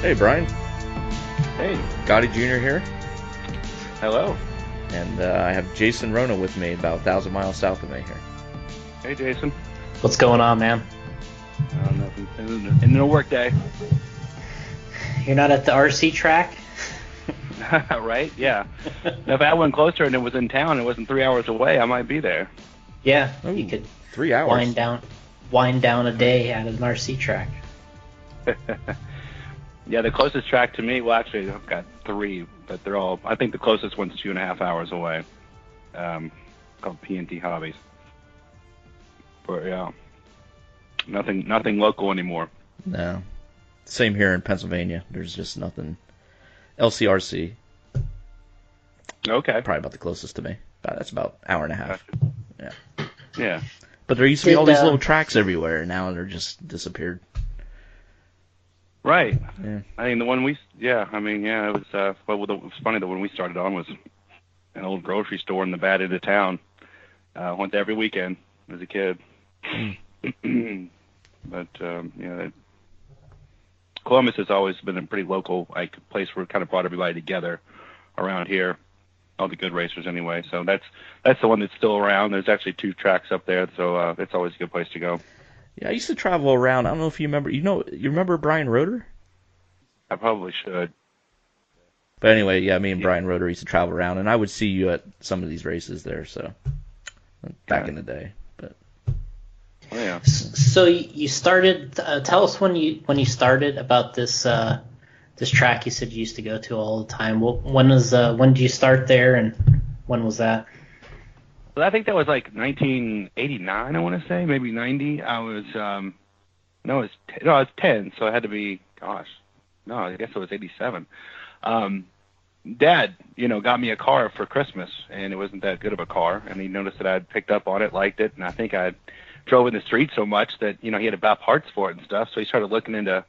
Hey, Brian. Hey, Gotti Jr. here, hello. and I have Jason Ruona with me about 1,000 miles south of me here. Hey, Jason. What's going on, man? Nothing. In no work day. You're not at the RC track? Right? Yeah. Now, if I had one closer and it was in town and it wasn't 3 hours away, I might be there. Yeah, Ooh, you could 3 hours. wind down a day at an RC track. Yeah, the closest track to me, well, actually, I've got three, but they're all, I think the closest one's 2.5 hours away. Called P&T Hobbies. But yeah, nothing local anymore. No. Same here in Pennsylvania. There's just nothing. LCRC, Okay. probably about the closest to me. That's about an hour and a half. Gotcha. Yeah. Yeah. But there used to be all Did, these little tracks everywhere, and now they're just disappeared. Right. Yeah. I mean, it was, it was funny that when we started on was an old grocery store in the bad end of town. Went there every weekend as a kid. But, Columbus has always been a pretty local, place where it kind of brought everybody together around here. All the good racers anyway. So that's the one that's still around. There's actually 2 tracks up there, so it's always a good place to go. Yeah, I used to travel around. I don't know if you remember. You remember Brian Roeder? I probably should. But anyway, yeah, me and Brian Roeder used to travel around, and I would see you at some of these races there. So back in the day, but Oh, yeah. So you started. Tell us when you started about this this track. You said you used to go to all the time. When did you start there, and when was that? Well, I think that was like 1989. I want to say maybe 90. I was I was 10, so it had to be. Gosh, no, I guess it was 87. Dad, got me a car for Christmas, and it wasn't that good of a car, and he noticed that I'd picked up on it, liked it, and I think I drove in the street so much that he had to buy parts for it and stuff. So he started looking into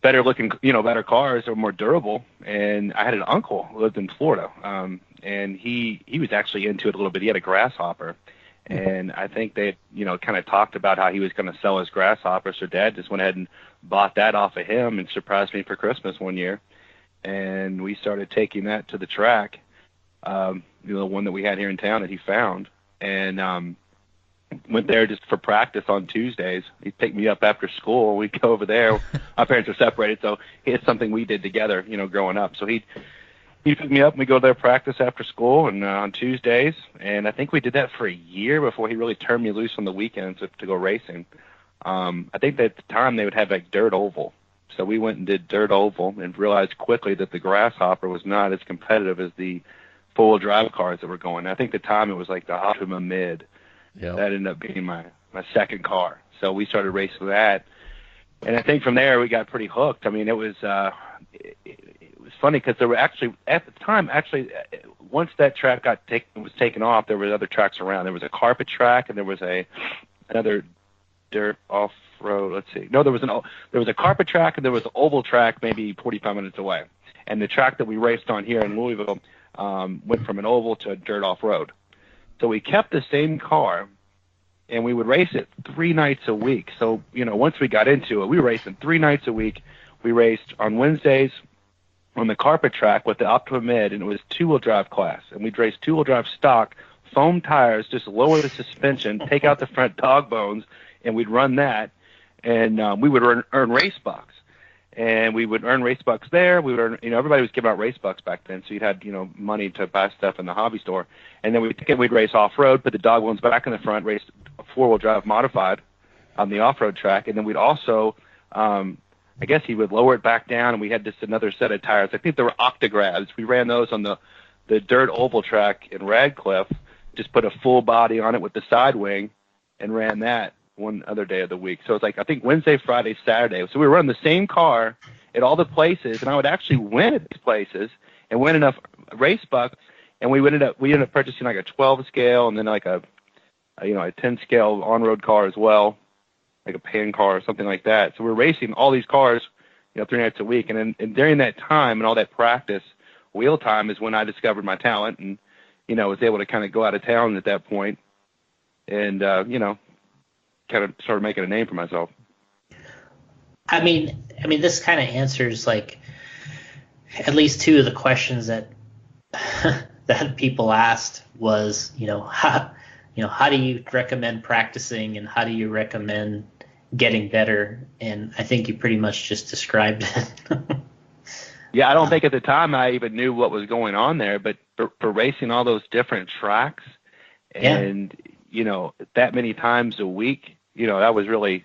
better cars or more durable. And I had an uncle who lived in Florida, and he was actually into it a little bit. He had a grasshopper, and I think they kind of talked about how he was going to sell his grasshopper. So Dad just went ahead and bought that off of him and surprised me for Christmas one year. And we started taking that to the track, the one that we had here in town that he found, and went there just for practice on Tuesdays. He'd pick me up after school. We'd go over there. Our parents are separated, so it's something we did together, growing up. So he'd pick me up, and we'd go there practice after school and on Tuesdays. And I think we did that for a year before he really turned me loose on the weekends to go racing. I think that at the time they would have like dirt oval. So we went and did dirt oval and realized quickly that the grasshopper was not as competitive as the four-wheel drive cars that were going. I think at the time it was like the Optima Mid. yeah. That ended up being my second car. So we started racing that. And I think from there we got pretty hooked. I mean, it was funny because there were actually, at the time, once that track was taken off, there were other tracks around. There was a carpet track and there was another dirt off-road. Let's see. No, there was a carpet track and there was an oval track maybe 45 minutes away. And the track that we raced on here in Louisville went from an oval to a dirt off-road. So we kept the same car, and we would race it 3 nights a week. So, once we got into it, we were racing 3 nights a week. We raced on Wednesdays on the carpet track with the Optima Mid, and it was 2-wheel drive class. And we'd race 2-wheel drive stock, foam tires, just lower the suspension, take out the front dog bones, and we'd run that. And we would earn race bucks. And we would earn race bucks there. We would earn, everybody was giving out race bucks back then, so you'd had, money to buy stuff in the hobby store. And then we'd race off-road, put the dog bones back in the front, race a 4-wheel drive modified on the off-road track. And then we'd also, I guess he would lower it back down, and we had just another set of tires. I think they were Octograbs. We ran those on the dirt oval track in Radcliffe, just put a full body on it with the side wing, and ran that one other day of the week. So it's like, I think Wednesday, Friday, Saturday. So we were running the same car at all the places, and I would actually win at these places and win enough race bucks. And we ended up purchasing like a 12 scale and then like a 10 scale on-road car as well, like a pan car or something like that. So we're racing all these cars, 3 nights a week. And during that time and all that practice, wheel time is when I discovered my talent and, was able to kind of go out of town at that point and, kind of started making a name for myself. This kind of answers like at least two of the questions that that people asked was, how do you recommend practicing and how do you recommend getting better? And I think you pretty much just described it. Yeah, I don't think at the time I even knew what was going on there, but for racing all those different tracks and, that many times a week, that was really,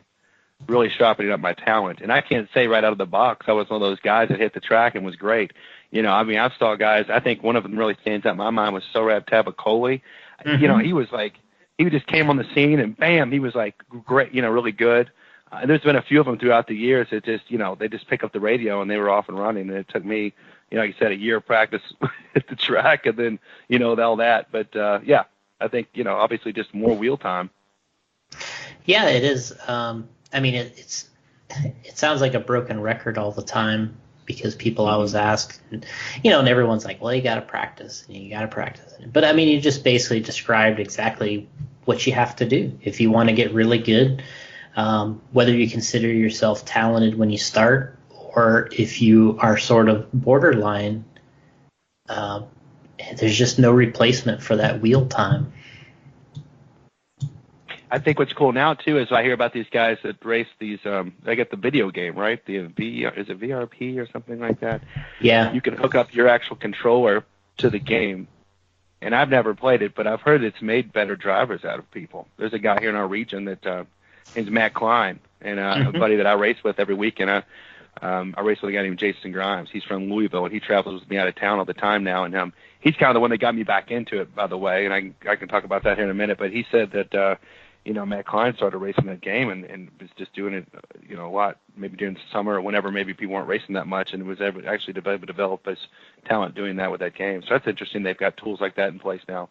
really sharpening up my talent. And I can't say right out of the box I was one of those guys that hit the track and was great. I saw guys, I think one of them really stands out in my mind was Sorab Tabacoli. Mm-hmm. He just came on the scene and bam, he was like great, really good. And there's been a few of them throughout the years that just, they just pick up the radio and they were off and running. And it took me, like you said, a year of practice at the track and then, all that. But, I think, obviously just more wheel time. Yeah, it is. It sounds like a broken record all the time because people always ask, and everyone's like, well, you got to practice and you got to practice. But you just basically described exactly what you have to do if you want to get really good. Whether you consider yourself talented when you start or if you are sort of borderline, there's just no replacement for that wheel time. I think what's cool now too is I hear about these guys that race these. They get the video game, right? Is it VRP or something like that? Yeah. You can hook up your actual controller to the game, and I've never played it, but I've heard it's made better drivers out of people. There's a guy here in our region that name's Matt Klein, and a buddy that I race with every weekend. I race with a guy named Jason Grimes. He's from Louisville, and he travels with me out of town all the time now. And he's kind of the one that got me back into it, by the way. And I can talk about that here in a minute. But he said that Matt Klein started racing that game and was just doing it, a lot, maybe during the summer or whenever maybe people weren't racing that much, and was able to actually develop his talent doing that with that game. So that's interesting. They've got tools like that in place now.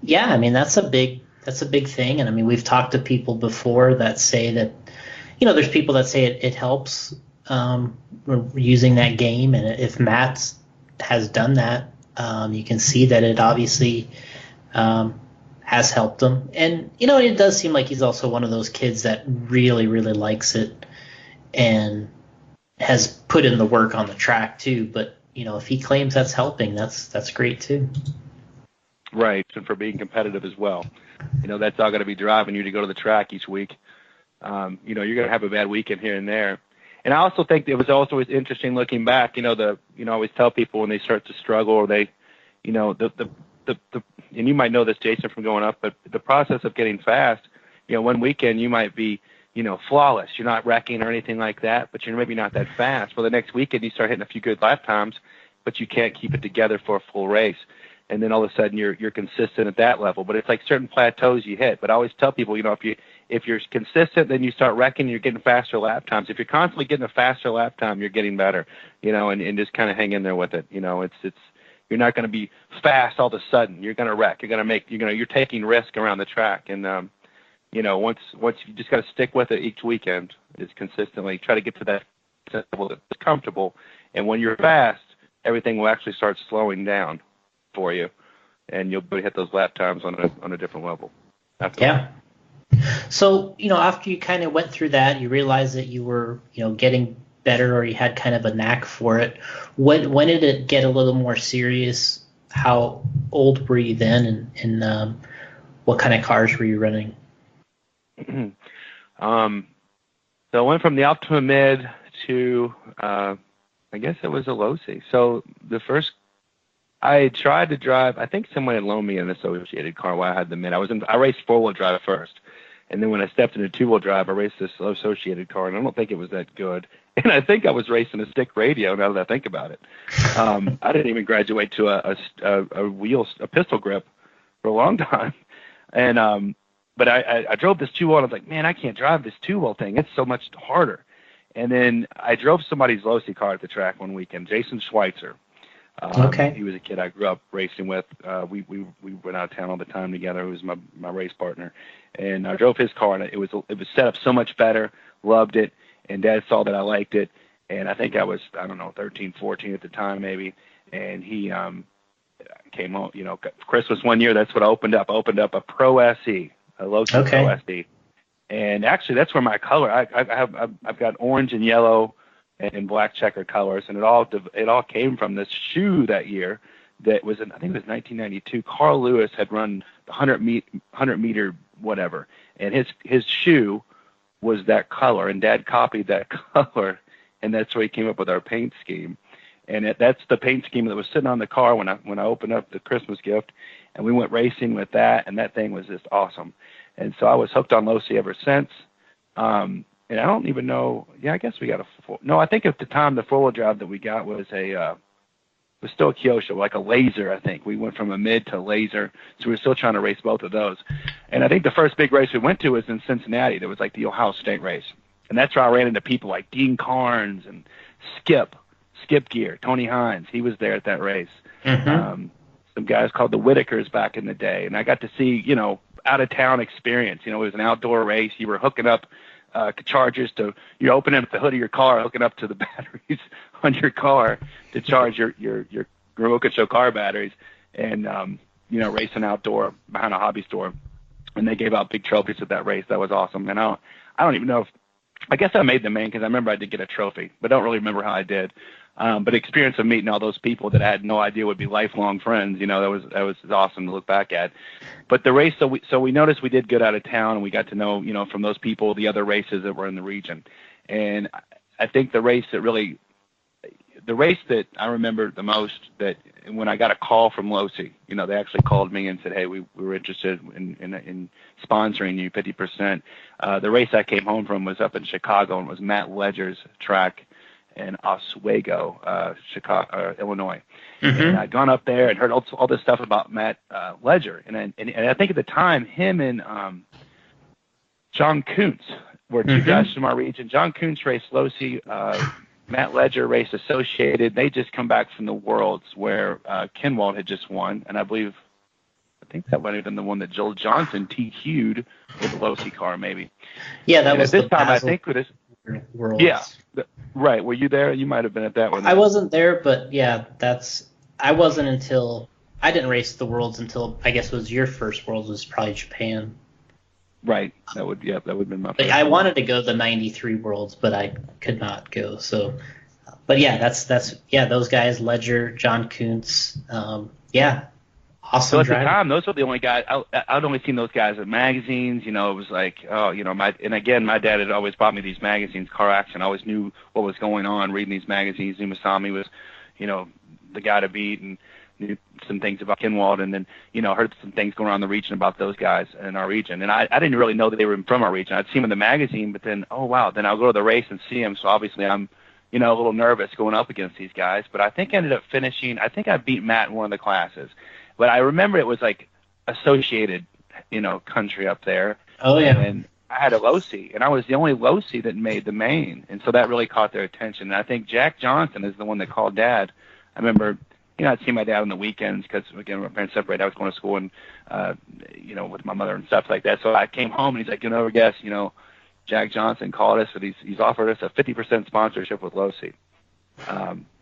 Yeah, that's a big thing. And we've talked to people before that say that, there's people that say it helps using that game. And if Matt has done that, you can see that it obviously has helped him. And, it does seem like he's also one of those kids that really, really likes it and has put in the work on the track too. But, if he claims that's helping, that's great too. Right, and for being competitive as well. That's all going to be driving you to go to the track each week. You're going to have a bad weekend here and there. And I also think it was also interesting looking back, I always tell people when they start to struggle or they, and you might know this, Jason, from going up, but the process of getting fast, one weekend you might be, flawless. You're not wrecking or anything like that, but you're maybe not that fast. Well, the next weekend you start hitting a few good lap times, but you can't keep it together for a full race. And then all of a sudden you're consistent at that level. But it's like certain plateaus you hit. But I always tell people, if you're consistent, then you start wrecking, you're getting faster lap times. If you're constantly getting a faster lap time, you're getting better, and just kind of hang in there with it. It's you're not going to be fast all of a sudden. You're going to wreck. You're taking risk around the track. And, once you just got to stick with it each weekend, just consistently try to get to that level that's comfortable. And when you're fast, everything will actually start slowing down for you, and you'll be hit those lap times on a different level. Yeah. So, after you kind of went through that, you realized that you were, getting better, or you had kind of a knack for it. When did it get a little more serious? How old were you then, and what kind of cars were you running? So I went from the Optima Mid to, I guess it was a Losi. So the first, I tried to drive, I think someone had loaned me an associated car while I had the Mid. I raced four-wheel drive first. And then when I stepped into two-wheel drive, I raced this associated car, and I don't think it was that good. And I think I was racing a stick radio now that I think about it. I didn't even graduate to a pistol grip for a long time. And but I drove this two-wheel, and I was like, man, I can't drive this two-wheel thing. It's so much harder. And then I drove somebody's Losi car at the track one weekend, Jason Schweitzer. Okay. He was a kid I grew up racing with. We went out of town all the time together. He was my race partner. And I drove his car, and it was set up so much better. Loved it. And Dad saw that I liked it. And I think I was, 13, 14 at the time maybe. And he came home, Christmas one year, that's what I opened up. I opened up a Pro SE, a Losi Pro SE. And actually, that's where my color. I've got orange and yellow and black checker colors, and it all came from this shoe that year. That was I think it was 1992. Carl Lewis had run the 100 meter whatever, and his shoe was that color, and Dad copied that color, and that's where he came up with our paint scheme. And that's the paint scheme that was sitting on the car when I opened up the Christmas gift, and we went racing with that, and that thing was just awesome. And so I was hooked on Losi ever since. And I don't even know. Yeah, I guess we got I think at the time the 4-wheel drive that we got was was still a Kyosho, like a laser. I think we went from a mid to a laser, so we were still trying to race both of those. And I think the first big race we went to was in Cincinnati. There was like the Ohio State race, and that's where I ran into people like Dean Carnes and Skip Gear, Tony Hines. He was there at that race. Mm-hmm. Some guys called the Whitakers back in the day, and I got to see out of town experience. It was an outdoor race. You were hooking up chargers you're opening up the hood of your car, hooking up to the batteries on your car to charge your remote control car batteries, and racing outdoor behind a hobby store. And they gave out big trophies at that race. That was awesome. And I don't even know I guess I made the main because I remember I did get a trophy, but I don't really remember how I did. But the experience of meeting all those people that I had no idea would be lifelong friends, that was awesome to look back at. But the race, so we noticed we did good out of town, and we got to know, from those people, the other races that were in the region. And I think the race that I remember the most, that when I got a call from Losi, they actually called me and said, hey, we were interested in sponsoring you 50%. The race I came home from was up in Chicago, and it was Matt Ledger's track in Oswego, Chicago, Illinois. Mm-hmm. And I'd gone up there and heard all this stuff about Matt Ledger. And I think at the time, him and John Kuntz were two guys from our region. John Kuntz raced Losi. Matt Ledger raced Associated. They just come back from the Worlds where Kinwald had just won. And I think that might have been the one that Joel Johnson TQ'd with the Losi car, maybe. Yeah, that was this time, I think, with this. Worlds. Yeah, right. Were you there? You might have been at that one. I wasn't there, but yeah, I wasn't until I didn't race the Worlds until I guess it was your first Worlds was probably Japan. Right. That would have been my first. I wanted to go to the '93 Worlds, but I could not go. So, but yeah, that's those guys, Ledger, John Kuntz, awesome. So at driver. the time, those were the only guys. I'd only seen those guys in magazines. It was like, my dad had always bought me these magazines, Car Action. I always knew what was going on reading these magazines. Knew Masami was, the guy to beat, and knew some things about Kinwald, and then, heard some things going on in the region about those guys in our region. And I didn't really know that they were from our region. I'd seen them in the magazine, but then, oh, wow, then I'll go to the race and see them. So obviously I'm, a little nervous going up against these guys. But I think I ended up finishing, I think I beat Matt in one of the classes. But I remember it was like Associated, country up there. Oh, yeah. And I had a Losi, and I was the only Losi that made the main. And so that really caught their attention. And I think Jack Johnson is the one that called Dad. I remember, I'd see my dad on the weekends because, again, my parents separated. I was going to school and, with my mother and stuff like that. So I came home, and he's like, guess, Jack Johnson called us, and he's offered us a 50% sponsorship with Losi.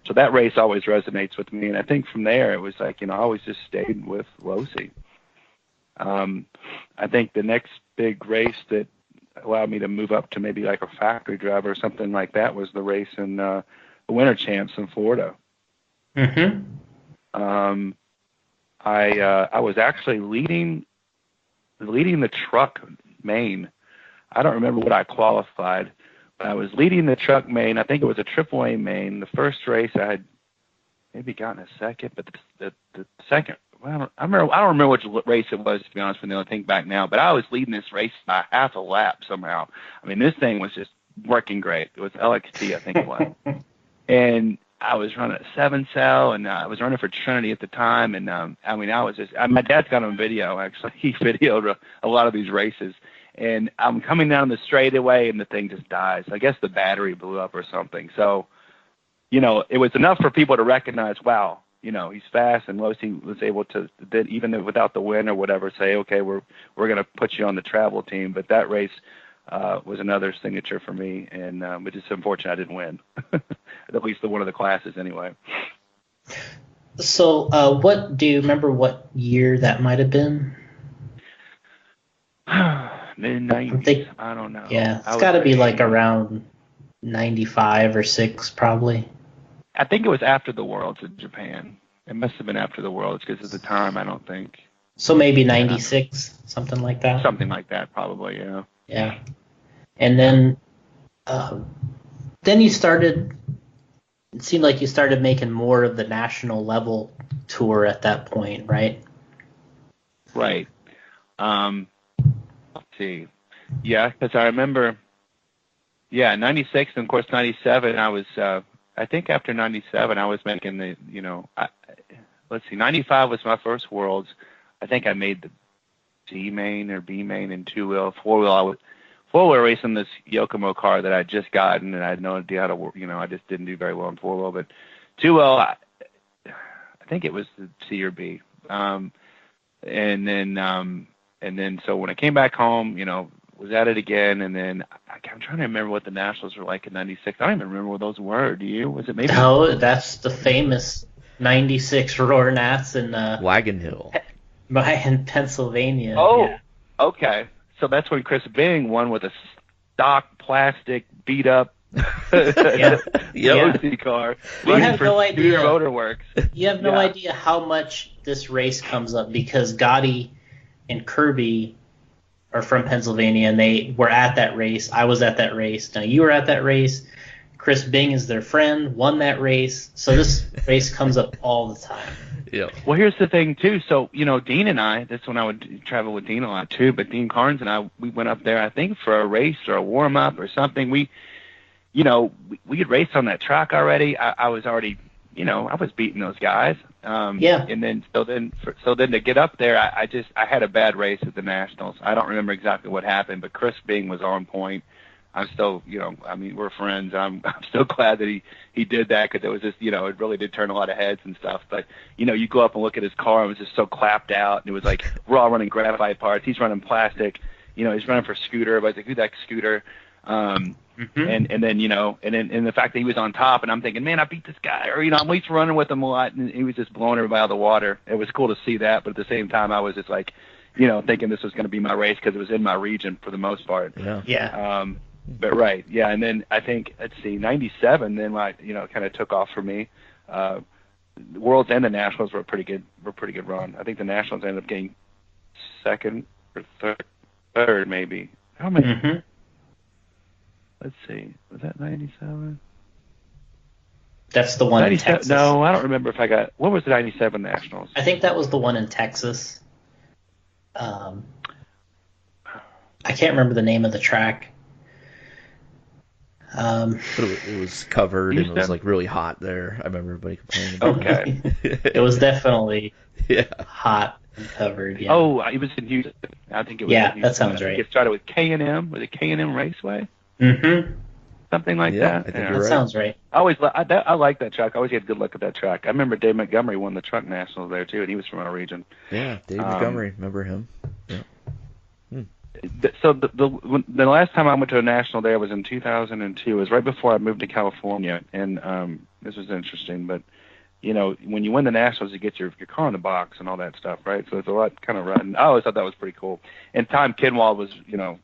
So that race always resonates with me. And I think from there, it was like, I always just stayed with Losi. I think the next big race that allowed me to move up to maybe like a factory driver or something like that was the race in the Winter Champs in Florida. Mm-hmm. I was actually leading the truck main. I don't remember what I qualified, but I was leading the truck main. I think it was a AAA main. The first race I had maybe gotten a second, but the second, well, I don't remember which race it was, to be honest with you. I think back now, but I was leading this race by half a lap somehow. I mean, this thing was just working great. It was LXT, I think it was. And I was running a 7-cell, and I was running for Trinity at the time. And I was just, my dad's got on video, actually. He videoed a lot of these races. And I'm coming down the straightaway, and the thing just dies. I guess the battery blew up or something. So, it was enough for people to recognize, wow, he's fast, and Losi was able to, even without the win or whatever, say, okay, we're going to put you on the travel team. But that race was another signature for me, and it's just unfortunate I didn't win, at least one of the classes anyway. So do you remember what year that might have been? mid-90s. I don't know. Yeah, it's got to be like around 95 or 6 probably. I think it was after the Worlds in Japan. It must have been after the Worlds because at the time I don't think. So maybe 96, something like that. Something like that, probably. Yeah. Yeah, and then you started. It seemed like you started making more of the national level tour at that point, right? Right. Let's see. Yeah, because I remember. Yeah, 96 and of course 97. I was. I think after 97, I was making the. Let's see. 95 was my first Worlds. I think I made the C main or B main and 2-wheel, 4-wheel. I was 4-wheel racing this Yokomo car that I'd just gotten, and I had no idea how to work. I just didn't do very well in 4-wheel, but 2-wheel, I think it was the C or B. And then so when I came back home, was at it again, and then I'm trying to remember what the nationals were like in '96. I don't even remember what those were. Do you? Was it maybe? No, that's the famous '96 Roar-Nats in Wagon Hill. In Pennsylvania. Oh, yeah. Okay. So that's when Chris Bing won with a stock plastic beat up OC car. You have no idea. Motorworks. You have no idea how much this race comes up because Gotti and Kirby are from Pennsylvania and they were at that race. I was at that race. Now you were at that race. Chris Bing is their friend, won that race. So this race comes up all the time. Yeah. Well, here's the thing too. So Dean and I. That's when I would travel with Dean a lot too. But Dean Carnes and I, we went up there. I think for a race or a warm up or something. We had raced on that track already. I was already, I was beating those guys. And then so then to get up there, I had a bad race at the Nationals. I don't remember exactly what happened, but Chris Bing was on point. I'm still, we're friends. I'm still glad that he did that because it was just, it really did turn a lot of heads and stuff. But, you go up and look at his car, and it was just so clapped out. And it was like, we're all running graphite parts. He's running plastic. He's running for Scooter. Everybody's like, who's that Scooter? And then, and the fact that he was on top, and I'm thinking, man, I beat this guy. Or, I'm at least running with him a lot. And he was just blowing everybody out of the water. It was cool to see that. But at the same time, I was just like, thinking this was going to be my race because it was in my region for the most part. Yeah. But right, yeah, and then I think '97. Then kind of took off for me. The Worlds and the Nationals were a pretty good run. I think the Nationals ended up getting second or third maybe. How many? Mm-hmm. Let's see, was that '97? That's the one in Texas. No, I don't remember if I got. What was the '97 Nationals? I think that was the one in Texas. I can't remember the name of the track. But it was covered and it was like really hot there. I remember everybody complaining about it. It was definitely hot and covered. Yeah. Oh, it was in Houston. I think it was. Yeah, that sounds right. It started with K&M. Was it K&M Raceway? Mm-hmm. Something like that. I think that sounds right. I like that track. I always had good luck at that track. I remember Dave Montgomery won the Truck Nationals there too, and he was from our region. Yeah, Dave Montgomery. Remember him? Yeah. So the last time I went to a national there was in 2002. It was right before I moved to California, and this was interesting. But when you win the nationals, you get your car in the box and all that stuff, right? So it's a lot kind of run. I always thought that was pretty cool. And Tom Kinwald was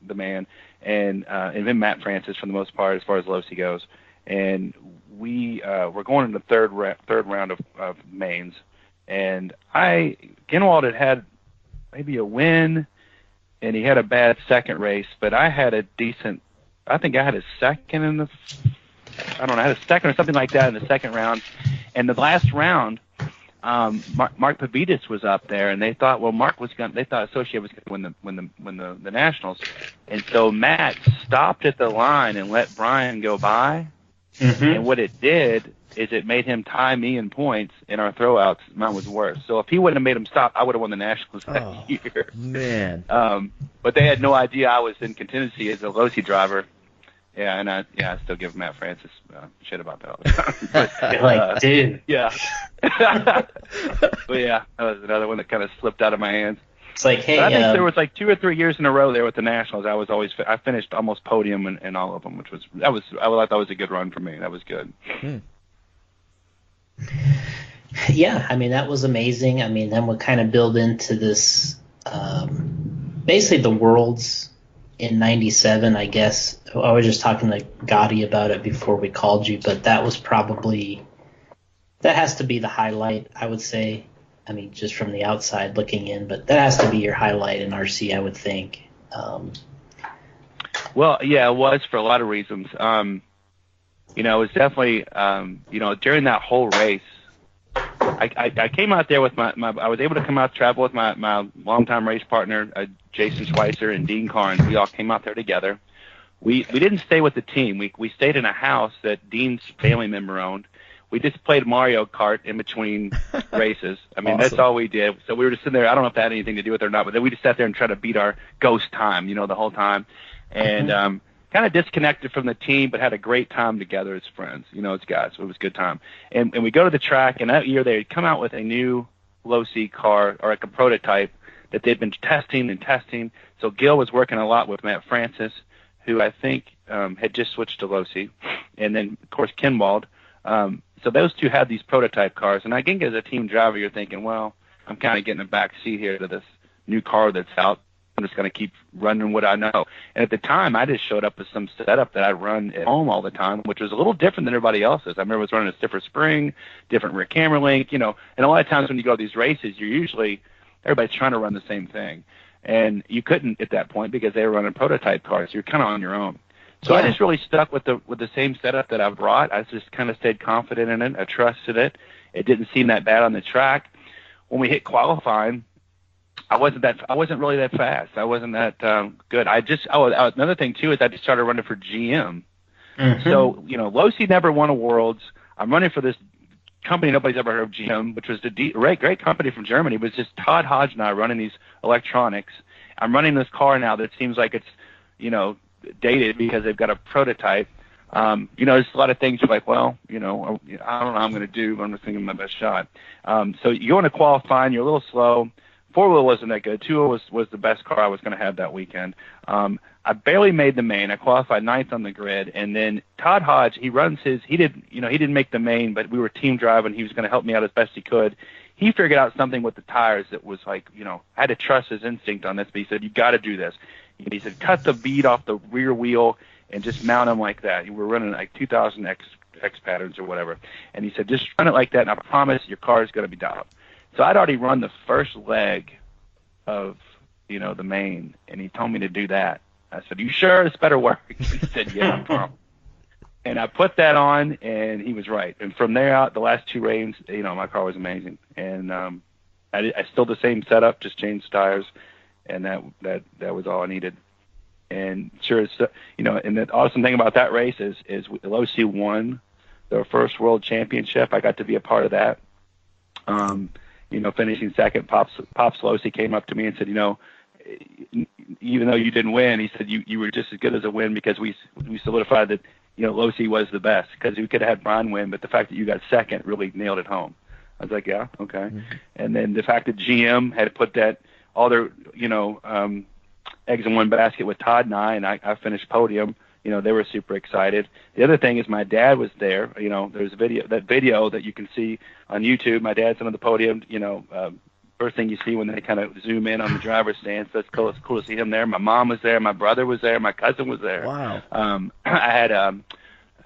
the man, and then Matt Francis for the most part as far as Losi goes. And we were going in the third round of mains, and Kinwald had maybe a win. And he had a bad second race, but I had a decent. I think I had a second in the. I don't know. I had a second or something like that in the second round, and the last round, Mark Pavidis was up there, and they thought, well, They thought Associate was going to win the nationals, and so Matt stopped at the line and let Brian go by, and what it did is it made him tie me in points in our throwouts. Mine was worse. So if he wouldn't have made him stop, I would have won the Nationals that year. Man. But they had no idea I was in contingency as a Losi driver. Yeah, and I still give Matt Francis shit about that all the time. But, dude. Yeah. But yeah, that was another one that kind of slipped out of my hands. It's like, hey, but I think there was like 2 or 3 years in a row there with the Nationals. I finished almost podium in all of them, I thought that was a good run for me. That was good. Yeah, I mean, that was amazing. I mean, then we kind of build into this, basically the Worlds in '97, I guess. I was just talking to Gotti about it before we called you, but that has to be the highlight, I would say. I mean, just from the outside looking in, but that has to be your highlight in RC, I would think. Well, yeah, it was for a lot of reasons. It was definitely, during that whole race, I came out there with I was able to come out travel with my longtime race partner, Jason Schweitzer and Dean Carnes. We all came out there together. We didn't stay with the team. We stayed in a house that Dean's family member owned. We just played Mario Kart in between races. I mean, Awesome. That's all we did. So we were just sitting there. I don't know if that had anything to do with it or not, but then we just sat there and tried to beat our ghost time, the whole time. And kind of disconnected from the team, but had a great time together as friends, as guys. So it was a good time. And we go to the track, and that year they had come out with a new low-C car, or like a prototype, that they'd been testing. So Gil was working a lot with Matt Francis, who I think had just switched to low-C. And then, of course, Kinwald. So those two had these prototype cars. And I think as a team driver, you're thinking, well, I'm kind of getting a back seat here to this new car that's out. I'm just going to keep running what I know. And at the time, I just showed up with some setup that I run at home all the time, which was a little different than everybody else's. I remember I was running a stiffer spring, different rear camera link, and a lot of times when you go to these races, everybody's trying to run the same thing. And you couldn't at that point because they were running prototype cars. You're kind of on your own. So I just really stuck with the same setup that I brought. I just kind of stayed confident in it. I trusted it. It didn't seem that bad on the track. When we hit qualifying, I wasn't really that fast. I wasn't that good. Another thing too is I just started running for GM. Mm-hmm. So Losi never won a Worlds. I'm running for this company nobody's ever heard of, GM, which was a great company from Germany. It was just Todd Hodge and I running these electronics. I'm running this car now that seems like it's dated because they've got a prototype. There's a lot of things you're like, well, I don't know how I'm going to do, but I'm just thinking my best shot. So you go into qualifying, you're a little slow. 4-wheel wasn't that good. 2-wheel was the best car I was going to have that weekend. I barely made the main. I qualified 9th on the grid, and then Todd Hodge, he didn't make the main, but we were team driving. He was going to help me out as best he could. He figured out something with the tires that was like, I had to trust his instinct on this, but he said, you got to do this. He said, cut the bead off the rear wheel and just mount them like that. We're running like 2,000 X patterns or whatever. And he said, just run it like that, and I promise your car is going to be dialed. So I'd already run the first leg of, the main, and he told me to do that. I said, you sure this better work? He said, yeah, I promise. And I put that on, and he was right. And from there out, the last 2 rains, my car was amazing. And I still the same setup, just changed tires, and that was all I needed. And sure, and the awesome thing about that race is LOC won their first world championship. I got to be a part of that. Finishing second. Pops Losi came up to me and said, even though you didn't win, he said you were just as good as a win because we solidified that Losi was the best, because we could have had Brian win, but the fact that you got second really nailed it home. I was like, yeah, okay. Mm-hmm. And then the fact that GM had put that all their eggs in one basket with Todd and I finished podium. They were super excited. The other thing is my dad was there. There's that video that you can see on YouTube. My dad's on the podium. First thing you see when they kind of zoom in on the driver's stand. So it's cool to see him there. My mom was there. My brother was there. My cousin was there. Wow. I had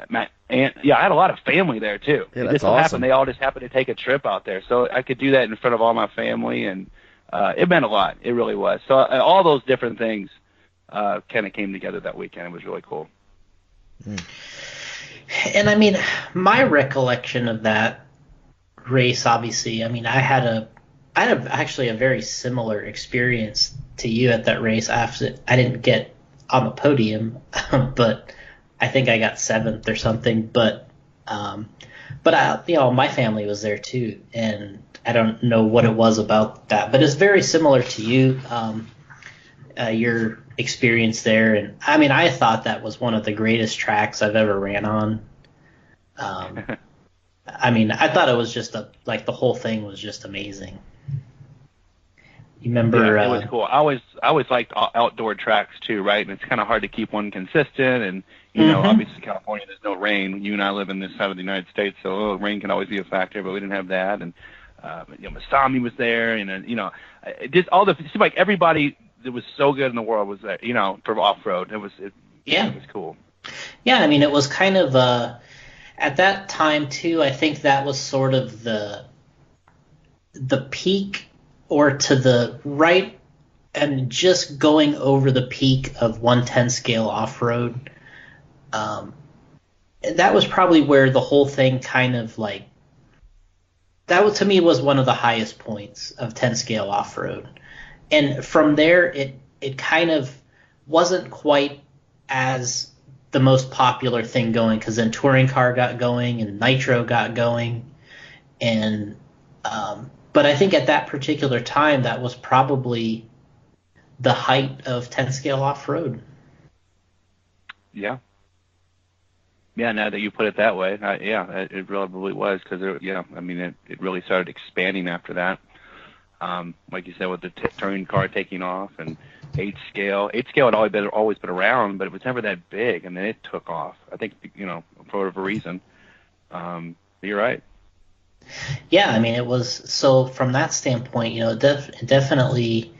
my aunt. Yeah, I had a lot of family there too. Yeah, it that's just so awesome. happened they all just happened to take a trip out there, so I could do that in front of all my family, and it meant a lot. It really was. So all those different things kind of came together that weekend. It was really cool. And I mean, my recollection of that race, obviously, I mean, I had actually a very similar experience to you at that race. I didn't get on the podium, but I think I got 7th or something. But my family was there too, and I don't know what it was about that, but it's very similar to you, your experience there. And I mean, I thought that was one of the greatest tracks I've ever ran on. I mean, I thought it was just the whole thing was just amazing. You remember? Yeah, it was cool. I always liked outdoor tracks too, right? And it's kind of hard to keep one consistent. And obviously California, there's no rain. You and I live in this side of the United States, so rain can always be a factor. But we didn't have that. And Masami was there, and just all it seemed like everybody was so good in the world was that, for off road. It was cool. Yeah, I mean, it was kind of at that time too. I think that was sort of the peak, or to the right, and just going over the peak of 110 scale off road. That was probably where the whole thing kind of like, to me was one of the highest points of 10 scale off road. And from there, it kind of wasn't quite as the most popular thing going, because then touring car got going and nitro got going, and but I think at that particular time that was probably the height of 10 scale off road. Yeah. Yeah, now that you put it that way, it probably was, because it really started expanding after that. Like you said, with the touring car taking off, and 8 scale. 8 scale had always been around, but it was never that big, and then it took off. I think, for whatever reason. You're right. Yeah, I mean, it was, so from that standpoint, definitely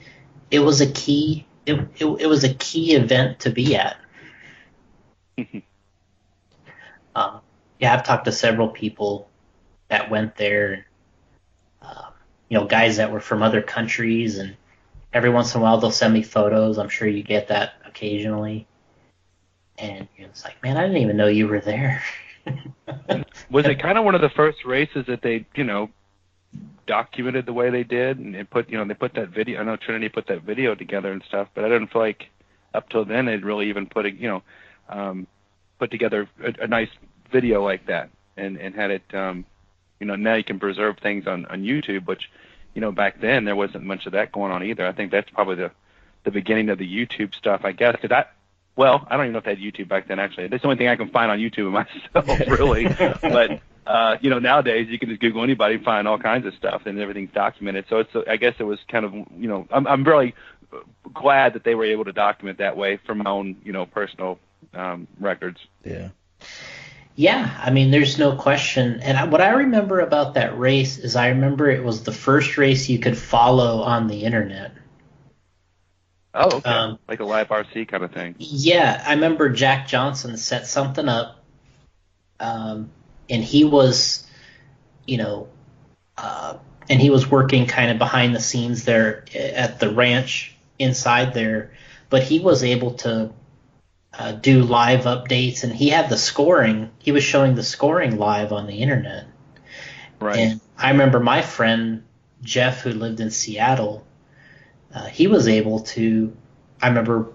it was a key. It was a key event to be at. I've talked to several people that went there. Guys that were from other countries, and every once in a while they'll send me photos. I'm sure you get that occasionally. And it's like, man, I didn't even know you were there. Was it kind of one of the first races that they, documented the way they did, and they put that video? I know Trinity put that video together and stuff, but I didn't feel like up till then they'd really even put together a nice video like that, and had it. Now you can preserve things on YouTube, which, back then there wasn't much of that going on either. I think that's probably the beginning of the YouTube stuff, I guess. Because I don't even know if they had YouTube back then, actually. That's the only thing I can find on YouTube myself, really. But, nowadays you can just Google anybody and find all kinds of stuff, and everything's documented. So I guess it was kind of, I'm really glad that they were able to document that way from my own, personal records. Yeah. Yeah, I mean, there's no question. And what I remember about that race is I remember it was the first race you could follow on the internet. Oh, okay. Like a live RC kind of thing. Yeah, I remember Jack Johnson set something up, and he was, and he was working kind of behind the scenes there at the ranch inside there, but he was able to do live updates, and he had the scoring. He was showing the scoring live on the internet. Right. And I remember my friend Jeff, who lived in Seattle, he was able to, I remember,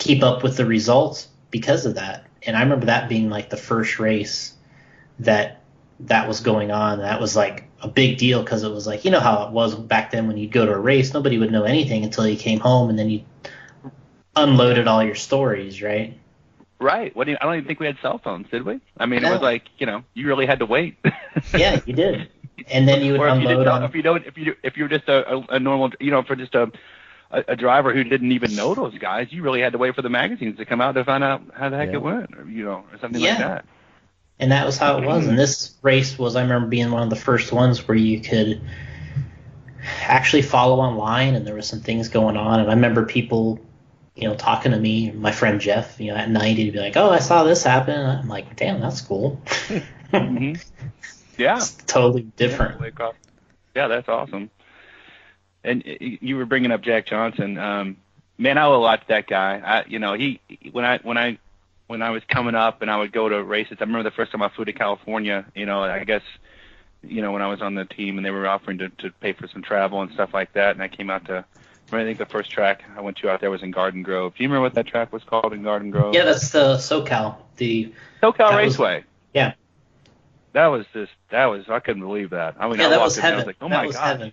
keep up with the results because of that. And I remember that being like the first race that was going on. That was like a big deal, because it was like, how it was back then when you'd go to a race, nobody would know anything until you came home, and then you unloaded all your stories, right? Right. I don't even think we had cell phones, did we? I mean, no. It was like, you really had to wait. Yeah, you did. And then you would unload on. If you were just a normal, for just a driver who didn't even know those guys, you really had to wait for the magazines to come out to find out how the heck it went, or something like that. And that was how it was. And this race was, I remember, being one of the first ones where you could actually follow online, and there was some things going on. And I remember people, talking to me, my friend Jeff, at night, he'd be like, "Oh, I saw this happen." And I'm like, "Damn, that's cool." Mm-hmm. Yeah. It's totally different. Yeah, that's awesome. And you were bringing up Jack Johnson. Man, I owe a lot to that guy. When I was coming up and I would go to races, I remember the first time I flew to California, I guess, when I was on the team and they were offering to pay for some travel and stuff like that, and I came out to, I think the first track I went to out there was in Garden Grove. Do you remember what that track was called in Garden Grove? Yeah, that's the SoCal. The SoCal Raceway. Yeah. That was I couldn't believe that. I mean, yeah, I that walked was in heaven. and I was like, oh that my was God. Heaven.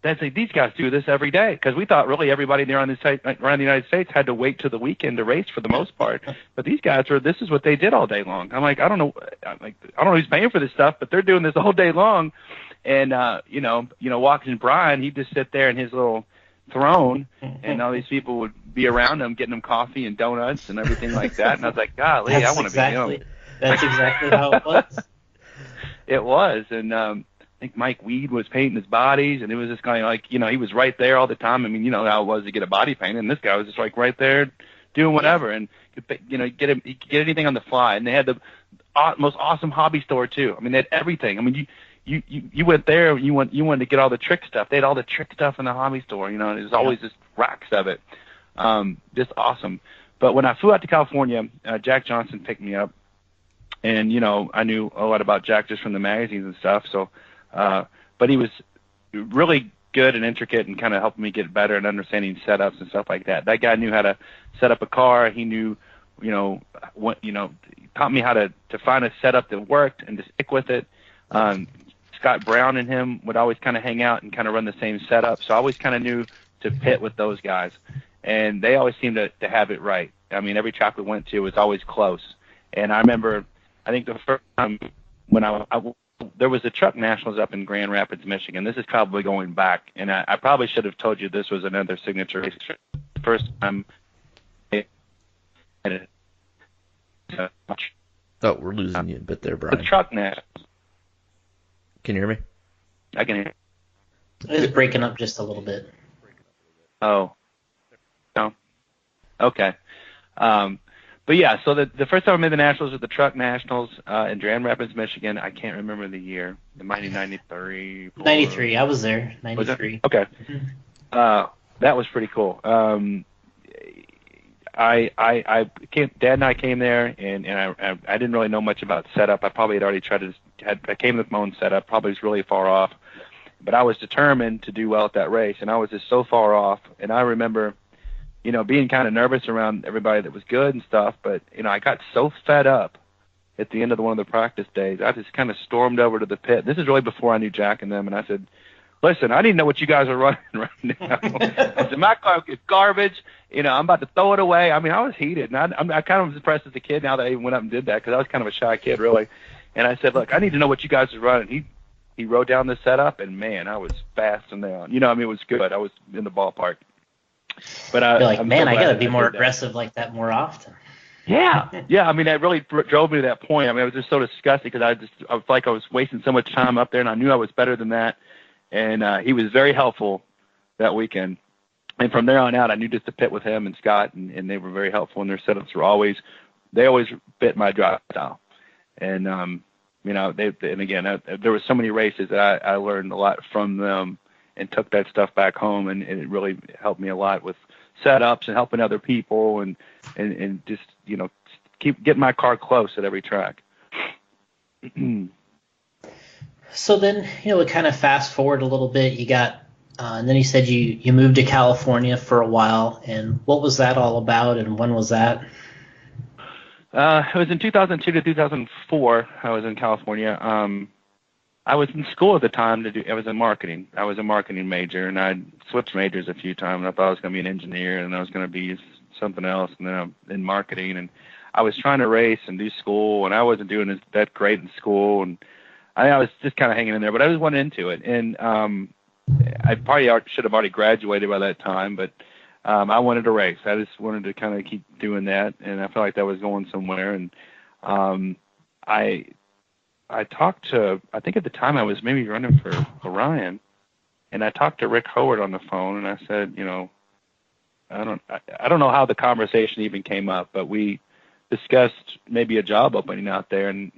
That's like, these guys do this every day, because we thought really everybody there around the United States had to wait till the weekend to race for the most part. But these guys this is what they did all day long. I'm like, I don't know who's paying for this stuff, but they're doing this all day long. And watching Brian, he'd just sit there in his little throne, and all these people would be around him, getting him coffee and donuts and everything like that. And I was like, golly, I want to be him. That's exactly how it was. It was, and think Mike Weed was painting his bodies, and it was just kind of like, he was right there all the time. I mean, you know how it was to get a body painted, and this guy was just like right there doing whatever, and he could get anything on the fly. And they had the most awesome hobby store too. I mean, they had everything. I mean, you went there, you wanted to get all the trick stuff. They had all the trick stuff in the hobby store, and there's always just racks of it. Just awesome. But when I flew out to California, Jack Johnson picked me up, and I knew a lot about Jack just from the magazines and stuff. So, but he was really good and intricate and kind of helping me get better and understanding setups and stuff like that. That guy knew how to set up a car. He knew, taught me how to find a setup that worked and to stick with it. Scott Brown and him would always kind of hang out and kind of run the same setup. So I always kind of knew to pit with those guys, and they always seemed to have it right. I mean, every track we went to was always close. And I remember, I think the first time when there was the Truck Nationals up in Grand Rapids, Michigan. This is probably going back, and I probably should have told you this was another signature race. The first time. Oh, we're losing you a bit there, Brian. The Truck Nationals. Can you hear me? I can hear. It's breaking up just a little bit. Oh. No. Okay. But yeah, so the first time I made the Nationals was the Truck Nationals in Grand Rapids, Michigan. I can't remember the year. It might be 93. 93. I was there. 93. Okay. Mm-hmm. That was pretty cool. I came. Dad and I came there, and I didn't really know much about setup. I probably had already I came with my own setup. Probably was really far off, but I was determined to do well at that race, and I was just so far off. And I remember, being kind of nervous around everybody that was good and stuff. But I got so fed up at the end of one of the practice days. I just kind of stormed over to the pit. This is really before I knew Jack and them, and I said, "Listen, I didn't know what you guys are running right now." I said, "My car is garbage. I'm about to throw it away." I mean, I was heated, and I kind of was impressed as a kid now that I even went up and did that, because I was kind of a shy kid, really. And I said, "Look, I need to know what you guys are running." He wrote down the setup, and man, I was fast and down. It was good. I was in the ballpark. But you're like, I'm man, so I got to be I more did that. aggressive like that more often. Yeah. I mean, that really drove me to that point. I mean, I was just so disgusted because I felt like I was wasting so much time up there, and I knew I was better than that. And he was very helpful that weekend. And from there on out, I knew just to pit with him and Scott, and they were very helpful. And their setups were they always fit my drive style. And and again, there were so many races that I learned a lot from them and took that stuff back home, and it really helped me a lot with setups and helping other people and just keep getting my car close at every track. So then, we kind of fast forward a little bit. You got, and then you said you moved to California for a while. And what was that all about, and when was that? It was in 2002 to 2004. I was in California. I was in school at the time I was in marketing. I was a marketing major, and I'd switched majors a few times. I thought I was going to be an engineer, and I was going to be something else, and then I'm in marketing. And I was trying to race and do school, and I wasn't doing that great in school, and I was just kind of hanging in there, but I just went into it. And I probably should have already graduated by that time, but I wanted to race. I just wanted to kind of keep doing that, and I felt like that was going somewhere. And I talked to, I think at the time I was maybe running for Orion, and I talked to Rick Howard on the phone, and I said, I don't know how the conversation even came up, but we discussed maybe a job opening out there, and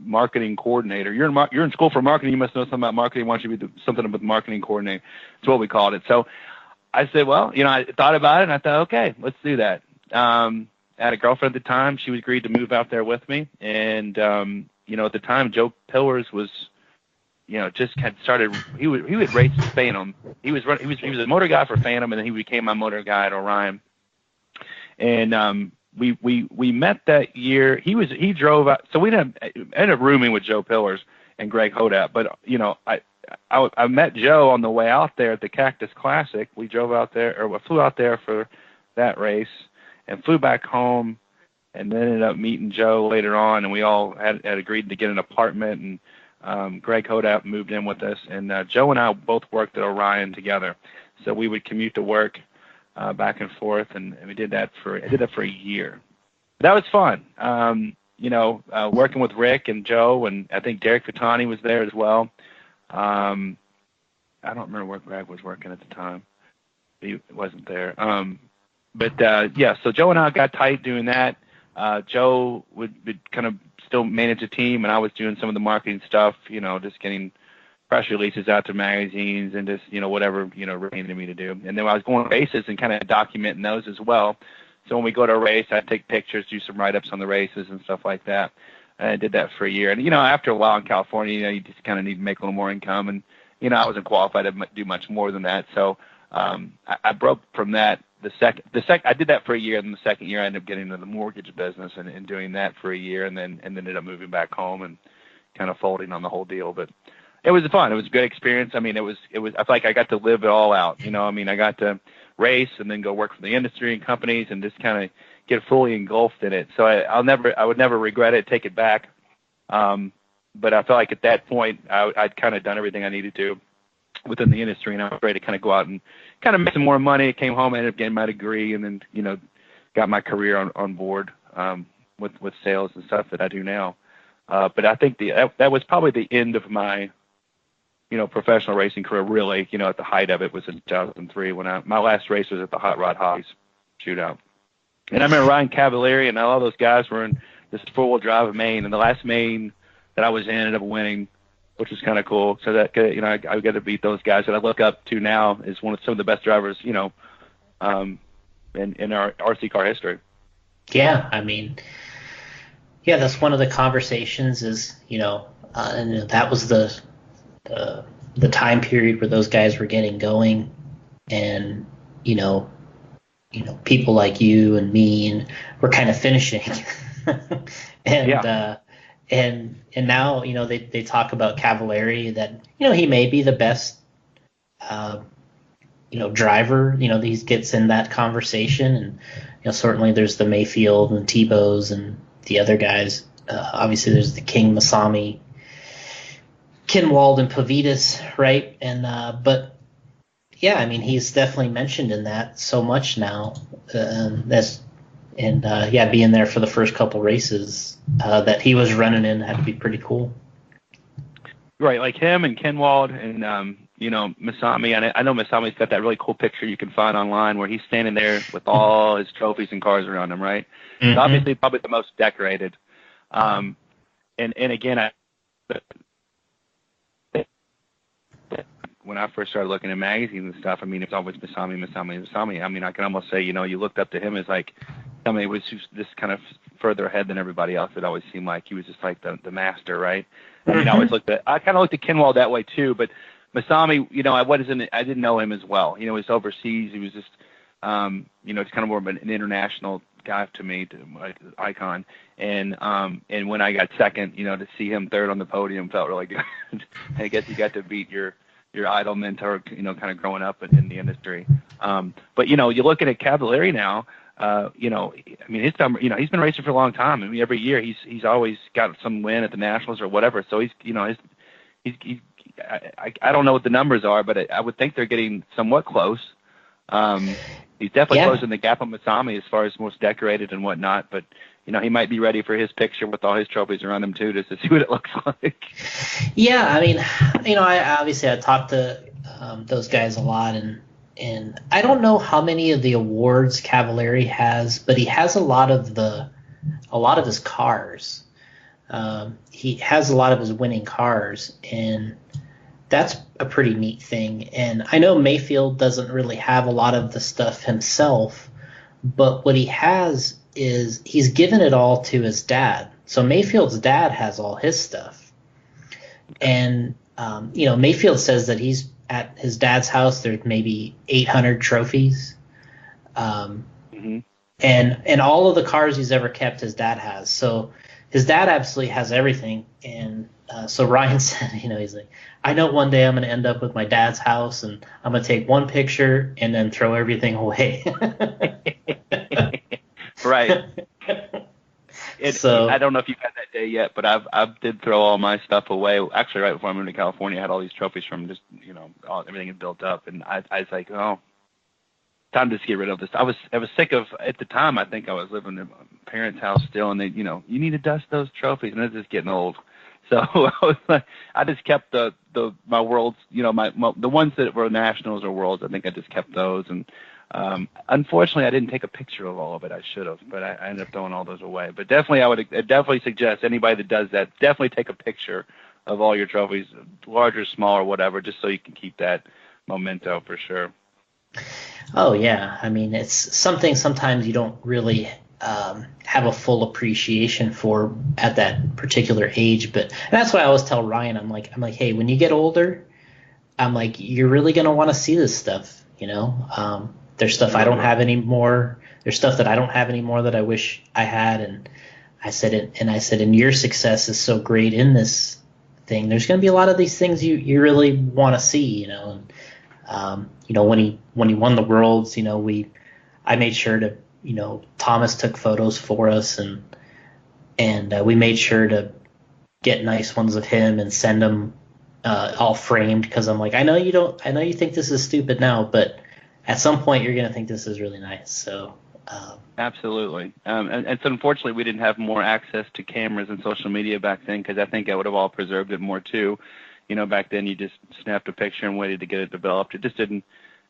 marketing coordinator. You're in school for marketing. You must know something about marketing. Why don't you be something about marketing coordinator? That's what we called it. So I said, well, I thought about it, and I thought, okay, let's do that. I had a girlfriend at the time. She agreed to move out there with me, and at the time, Joe Pillars was, just had started. He would race Phantom. He was a motor guy for Phantom, and then he became my motor guy at Orion. And we met that year. He drove out. So we ended up rooming with Joe Pillars and Greg Hodap. But I met Joe on the way out there at the Cactus Classic. We drove out there, or flew out there for that race, and flew back home. And then ended up meeting Joe later on, and we all had agreed to get an apartment, and Greg Hodap moved in with us, and Joe and I both worked at Orion together. So we would commute to work back and forth, and I did that for a year. That was fun. Working with Rick and Joe, and I think Derek Fatani was there as well. I don't remember where Greg was working at the time. He wasn't there. Yeah, so Joe and I got tight doing that. Joe would kind of still manage a team, and I was doing some of the marketing stuff, just getting press releases out to magazines and just, whatever, Ray needed me to do. And then I was going to races and kind of documenting those as well. So when we go to a race, I'd take pictures, do some write-ups on the races and stuff like that. And I did that for a year. And, after a while in California, you just kind of need to make a little more income. And, I wasn't qualified to do much more than that. So I broke from that. I did that for a year, and the second year I ended up getting into the mortgage business and doing that for a year, and then ended up moving back home and kind of folding on the whole deal. But it was fun. It was a good experience. I mean, it was. I feel like I got to live it all out. I got to race and then go work for the industry and companies and just kind of get fully engulfed in it. So I would never regret it, take it back. But I felt like at that point I'd kind of done everything I needed to within the industry, and I was ready to kind of go out and kind of make some more money. Came home, ended up getting my degree, and then got my career on board with sales and stuff that I do now. But I think that was probably the end of my professional racing career. Really, at the height of it was in 2003 when my last race was at the Hot Rod Hobbies Shootout, and I remember Ryan Cavalieri and all those guys were in this 4-wheel drive main, and the last main that I was in ended up winning, which was kind of cool. So that I got to beat those guys that I look up to now as some of the best drivers, in our RC car history. Yeah, I mean, that's one of the conversations is, and that was the time period where those guys were getting going, and people like you and me, and we're kind of finishing, and yeah. And now, they talk about Cavalieri that, he may be the best, driver, he gets in that conversation. And, certainly there's the Mayfield and Tebow's and the other guys. Obviously there's the King, Masami, Kinwald, and Pavitas, right? And, but yeah, I mean, he's definitely mentioned in that so much now. Being there for the first couple races that he was running in had to be pretty cool. Right, like him and Kenwald and Masami. I know Masami's got that really cool picture you can find online where he's standing there with all his trophies and cars around him, right? Mm-hmm. So obviously, probably the most decorated. And again, when I first started looking at magazines and stuff, I mean, it's always Masami. I mean, I can almost say, you looked up to him as like, it was just kind of further ahead than everybody else. It always seemed like he was just like the master, right? I mean, I kind of looked at Kenwald that way too, but Masami, I didn't know him as well. He was overseas. He was just, it's kind of more of an international guy to me, like icon. And when I got second, to see him third on the podium felt really good. I guess you got to beat your idol mentor, kind of growing up in the industry. But you're looking at Cavalieri now. I mean, he's been racing for a long time. I mean, every year he's always got some win at the Nationals or whatever. So he's I don't know what the numbers are, but I would think they're getting somewhat close. He's definitely closing the gap on Masami as far as most decorated and whatnot. But he might be ready for his picture with all his trophies around him too, just to see what it looks like. Yeah, I mean, I talked to those guys a lot, and I don't know how many of the awards Cavalieri has, but he has a lot of his cars. He has a lot of his winning cars, and that's a pretty neat thing. And I know Mayfield doesn't really have a lot of the stuff himself, but what he has is he's given it all to his dad. So Mayfield's dad has all his stuff. And, Mayfield says that he's at his dad's house, there's maybe 800 trophies. And all of the cars he's ever kept, his dad has. So his dad absolutely has everything. And so Ryan said, he's like, I know one day I'm going to end up with my dad's house, and I'm going to take one picture and then throw everything away. Right. So I don't know if you've had that day yet, but I did throw all my stuff away. Actually, right before I moved to California, I had all these trophies from just everything had built up, and I was like, oh, time to just get rid of this. I was sick of, at the time. I think I was living in my parents' house still, and they, you need to dust those trophies, and it's just getting old. So I was like, I just kept my worlds, the ones that were nationals or worlds. I think I just kept those. And unfortunately, I didn't take a picture of all of it. I should have, but I ended up throwing all those away. But definitely, I'd definitely suggest anybody that does that, definitely take a picture of all your trophies, large or small or whatever, just so you can keep that memento for sure. Oh yeah, I mean it's something sometimes you don't really have a full appreciation for at that particular age. But and that's why I always tell Ryan, I'm like, hey, when you get older, I'm like, you're really gonna want to see this stuff, There's stuff I don't have anymore. There's stuff that I don't have anymore that I wish I had. And I said, and your success is so great in this thing. There's going to be a lot of these things you really want to see, And, when he won the Worlds, I made sure to, Thomas took photos for us, and we made sure to get nice ones of him and send them all framed, because I'm like, I know you think this is stupid now, but at some point you're going to think this is really nice. So absolutely. And so unfortunately we didn't have more access to cameras and social media back then, because I think I would have all preserved it more too. Back then you just snapped a picture and waited to get it developed. It just didn't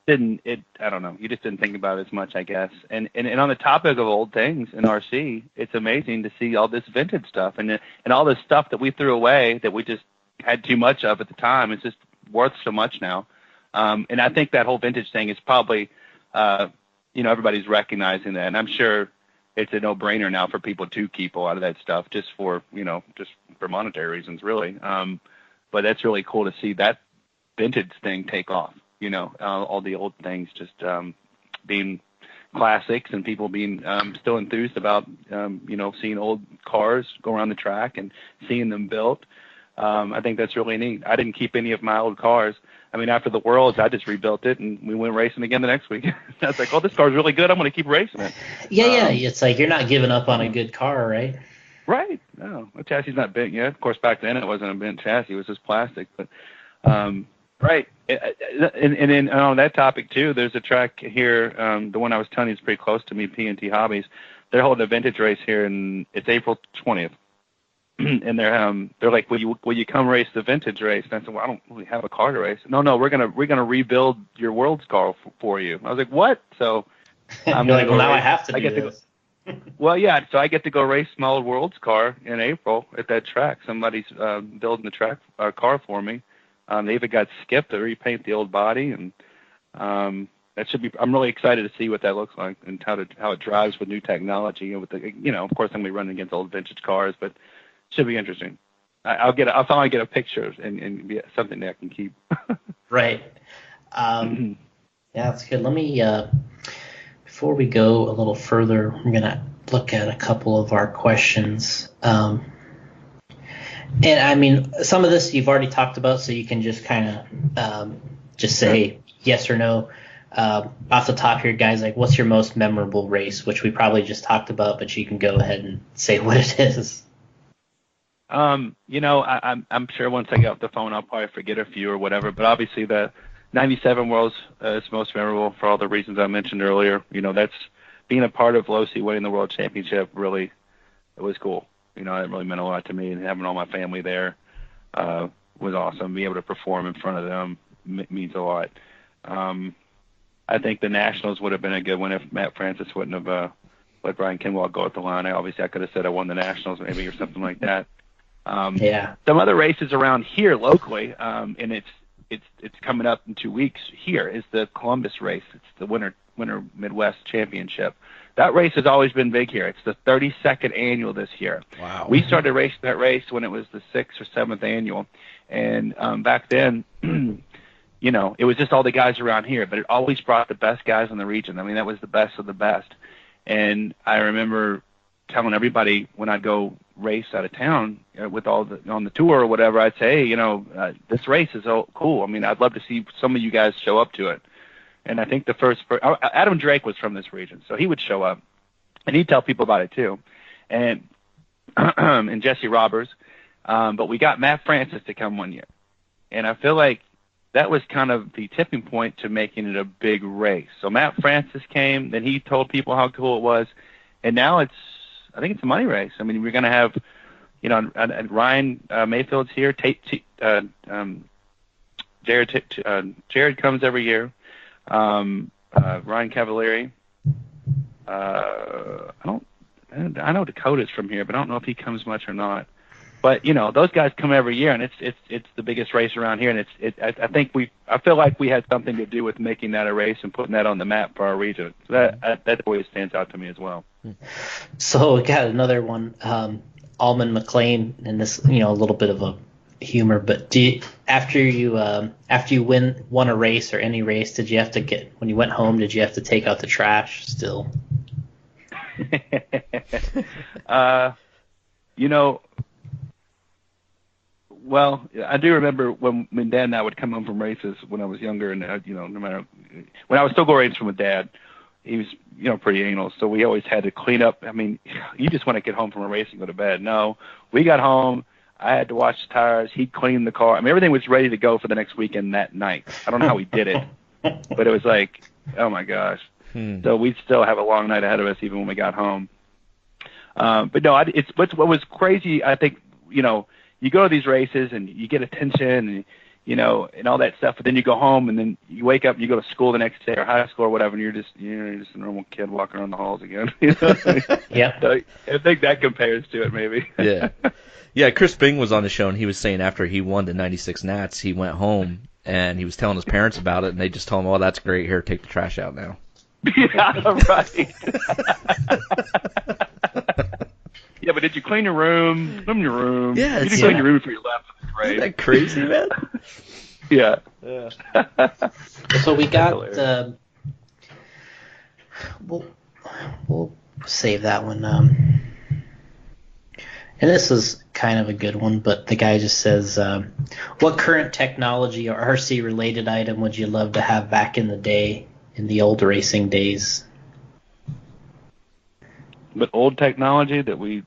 I don't know. You just didn't think about it as much, I guess. And on the topic of old things in RC, it's amazing to see all this vintage stuff and all this stuff that we threw away that we just had too much of at the time. It's just worth so much now. And I think that whole vintage thing is probably, everybody's recognizing that. And I'm sure it's a no-brainer now for people to keep a lot of that stuff just for monetary reasons, really. But that's really cool to see that vintage thing take off, all the old things just being classics and people being still enthused about, seeing old cars go around the track and seeing them built. I think that's really neat. I didn't keep any of my old cars. I mean, after the Worlds, I just rebuilt it, and we went racing again the next week. I was like, oh, this car's really good. I'm going to keep racing it. Yeah. It's like you're not giving up on a good car, right? Right. No, the chassis is not bent yet. Of course, back then it wasn't a bent chassis. It was just plastic. But right. And then on that topic, too, there's a track here. The one I was telling you is pretty close to me, P&T Hobbies. They're holding a vintage race here, and it's April 20th. And they're like, will you come race the vintage race? And I said, well, I don't really have a car to race. No, we're gonna rebuild your World's car for you. I was like, what? So I'm like, well, now I have to do this. Well, yeah. So I get to go race my old World's car in April at that track. Somebody's building the track car for me. They even got Skip to repaint the old body, and that should be. I'm really excited to see what that looks like and how it drives with new technology. And with of course, I'm gonna be running against old vintage cars, but should be interesting. I'll finally get a picture and be something that I can keep. Right. Yeah, that's good. Let me, before we go a little further, I'm going to look at a couple of our questions. And I mean, some of this you've already talked about, so you can just kind of just say yes or no. Off the top here, guys, like, what's your most memorable race, which we probably just talked about, but you can go ahead and say what it is. I'm sure once I get off the phone, I'll probably forget a few or whatever. But obviously, the '97 Worlds is most memorable for all the reasons I mentioned earlier. That's being a part of Losi winning the World Championship. Really, it was cool. It really meant a lot to me, and having all my family there was awesome. Being able to perform in front of them means a lot. I think the Nationals would have been a good one if Matt Francis wouldn't have let Brian Kinwall go at the line. I could have said I won the Nationals maybe or something like that. Some other races around here locally, and it's coming up in 2 weeks here, is the Columbus race. It's the Winter Midwest Championship. That race has always been big here. It's the 32nd annual this year. Wow. We started racing that race when it was the 6th or 7th annual, and back then, it was just all the guys around here, but it always brought the best guys in the region. I mean, that was the best of the best. And I remember telling everybody when I'd go race out of town with on the tour or whatever, I'd say, hey, this race is so cool. I mean, I'd love to see some of you guys show up to it. And I think Adam Drake was from this region, so he would show up, and he'd tell people about it too. And and Jesse Roberts, but we got Matt Francis to come one year, and I feel like that was kind of the tipping point to making it a big race. So Matt Francis came, then he told people how cool it was, and now I think it's a money race. I mean, we're going to have and Ryan Mayfield's here. Jared comes every year. Ryan Cavalieri. I know Dakota's from here, but I don't know if he comes much or not. But those guys come every year, and it's the biggest race around here, and I feel like we had something to do with making that a race and putting that on the map for our region. So that always stands out to me as well. So we got another one, Almond McLean, and this a little bit of a humor, but after you won a race or any race, did you have to when you went home, did you have to take out the trash still? Well, I do remember when Dad and I would come home from races when I was younger, and no matter when I was still going racing with Dad, he was pretty anal, so we always had to clean up. I mean, you just want to get home from a race and go to bed. No, we got home. I had to wash the tires. He'd clean the car. I mean, everything was ready to go for the next weekend that night. I don't know how we did it, but it was like, oh my gosh. So we'd still have a long night ahead of us even when we got home. But no, what was crazy, I think, you go to these races and you get attention and, and all that stuff, but then you go home and then you wake up and you go to school the next day or high school or whatever, and you're just a normal kid walking around the halls again. Yeah. So I think that compares to it maybe. Yeah. Yeah, Chris Bing was on the show, and he was saying after he won the 96 Nats, he went home, and he was telling his parents about it, and they just told him, oh, that's great. Here, take the trash out now. Yeah, right. Yeah, but did you clean your room? Clean your room. Yeah, you didn't clean your room before you left. Right? Isn't that crazy, man? Yeah. So we got we'll save that one. And this is kind of a good one, but the guy just says, what current technology or RC-related item would you love to have back in the day, in the old racing days? But old technology that we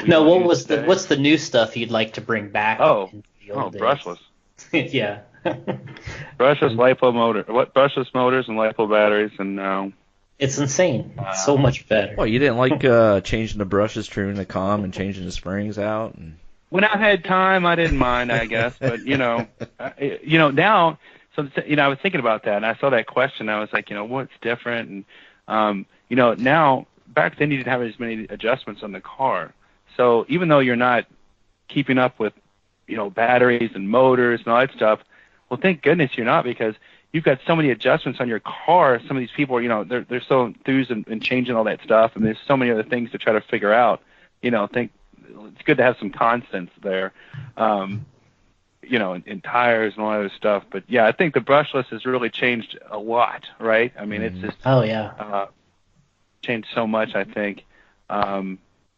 no, what's the new stuff you'd like to bring back? Into the old days? Brushless. Yeah. Brushless brushless motors and LiPo batteries, and it's insane. It's so much better. Well, you didn't like changing the brushes, trimming the comm, and changing the springs out? When I had time, I didn't mind, I guess. But now, so I was thinking about that, and I saw that question. I was like, what's different? And now back then you didn't have as many adjustments on the car. So even though you're not keeping up with batteries and motors and all that stuff, well, thank goodness you're not, because you've got so many adjustments on your car. Some of these people are, they're so enthused in changing all that stuff, and there's so many other things to try to figure out. Think it's good to have some constants there, in tires and all that other stuff. But yeah, I think the brushless has really changed a lot, right? I mean, it's just changed so much, I think.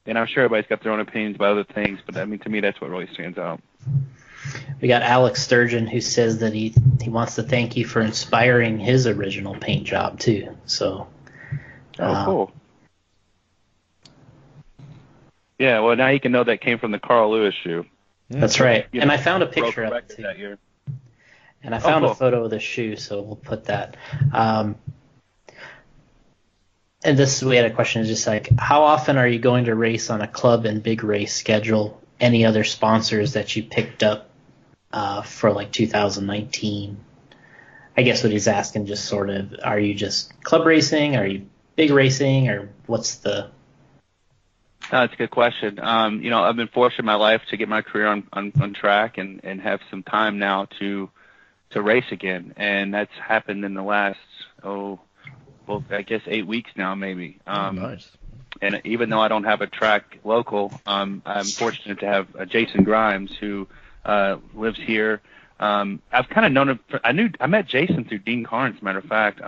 And I'm sure everybody's got their own opinions about other things, but I mean, to me, that's what really stands out. We got Alex Sturgeon, who says that he wants to thank you for inspiring his original paint job too. So, cool. Yeah, well, now you can know that came from the Carl Lewis shoe. That's right. And I found a picture of it too. That year. And I found a photo of the shoe, so we'll put that. And we had a question, just like, how often are you going to race on a club and big race schedule? Any other sponsors that you picked up for like 2019? I guess what he's asking, just sort of, are you just club racing? Are you big racing? Or what's the... That's a good question. I've been fortunate in my life to get my career on track and have some time now to race again. And that's happened in the last, I guess 8 weeks now, maybe. Nice. And even though I don't have a track local, I'm fortunate to have Jason Grimes, who lives here. I've kind of known him. I met Jason through Dean Carnes, as a matter of fact.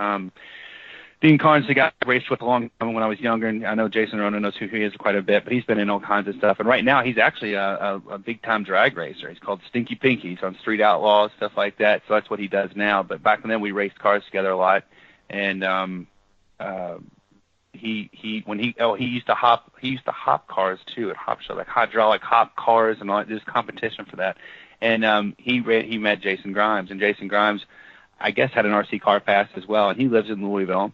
Dean Carnes, the guy I raced with a long time when I was younger, and I know Jason Ruona knows who he is quite a bit, but he's been in all kinds of stuff. And right now he's actually a big-time drag racer. He's called Stinky Pinky. He's on Street Outlaws, stuff like that. So that's what he does now. But back then we raced cars together a lot. And he used to hop cars too at hop show, like hydraulic hop cars and all. There's competition for that. And he met Jason Grimes, and Jason Grimes, I guess, had an RC car pass as well, and he lives in Louisville.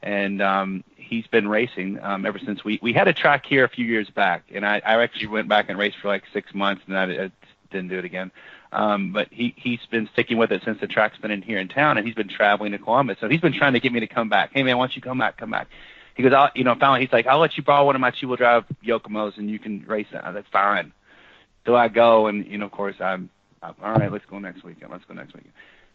And he's been racing ever since we had a track here a few years back, and I actually went back and raced for like 6 months, and I didn't do it again. But he's been sticking with it since the track's been in here in town, and he's been traveling to Columbus. So he's been trying to get me to come back. Hey man, why don't you come back? He goes, finally he's like, I'll let you borrow one of my 2-wheel drive Yokomos and you can race it. That's fine. So I go, and of course I'm all right. Let's go next weekend.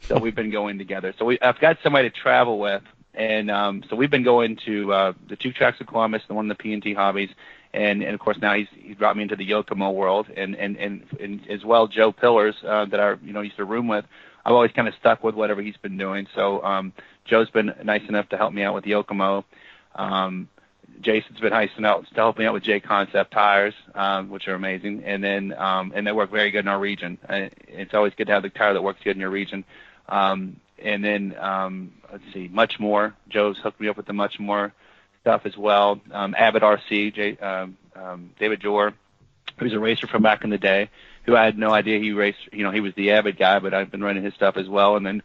So we've been going together. So I've got somebody to travel with, and so we've been going to the 2 tracks of Columbus, the one in the P&T Hobbies, and of course now he's brought me into the Yokomo world, and as well Joe Pillars that I used to room with. I've always kind of stuck with whatever he's been doing. So Joe's been nice enough to help me out with the Yokomo. Jason's been nice enough to help me out with J Concept tires, which are amazing, and they work very good in our region. It's always good to have the tire that works good in your region. And then let's see, Much More. Joe's hooked me up with the Much More stuff as well. Abbott RC, David Jor, who's a racer from back in the day, who I had no idea he raced. He was the Abbott guy, but I've been running his stuff as well. And then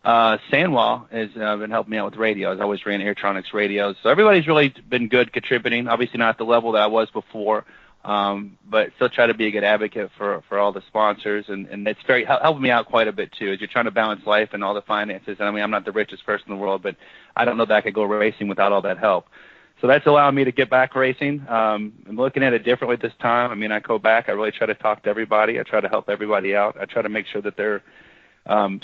Sandwall has been helping me out with radios. I always ran Airtronics radios. So everybody's really been good contributing. Obviously not at the level that I was before, but still try to be a good advocate for all the sponsors. And it's helping me out quite a bit too, as you're trying to balance life and all the finances. I mean, I'm not the richest person in the world, but I don't know that I could go racing without all that help. So that's allowing me to get back racing. I'm looking at it differently this time. I mean, I go back. I really try to talk to everybody. I try to help everybody out. I try to make sure that they're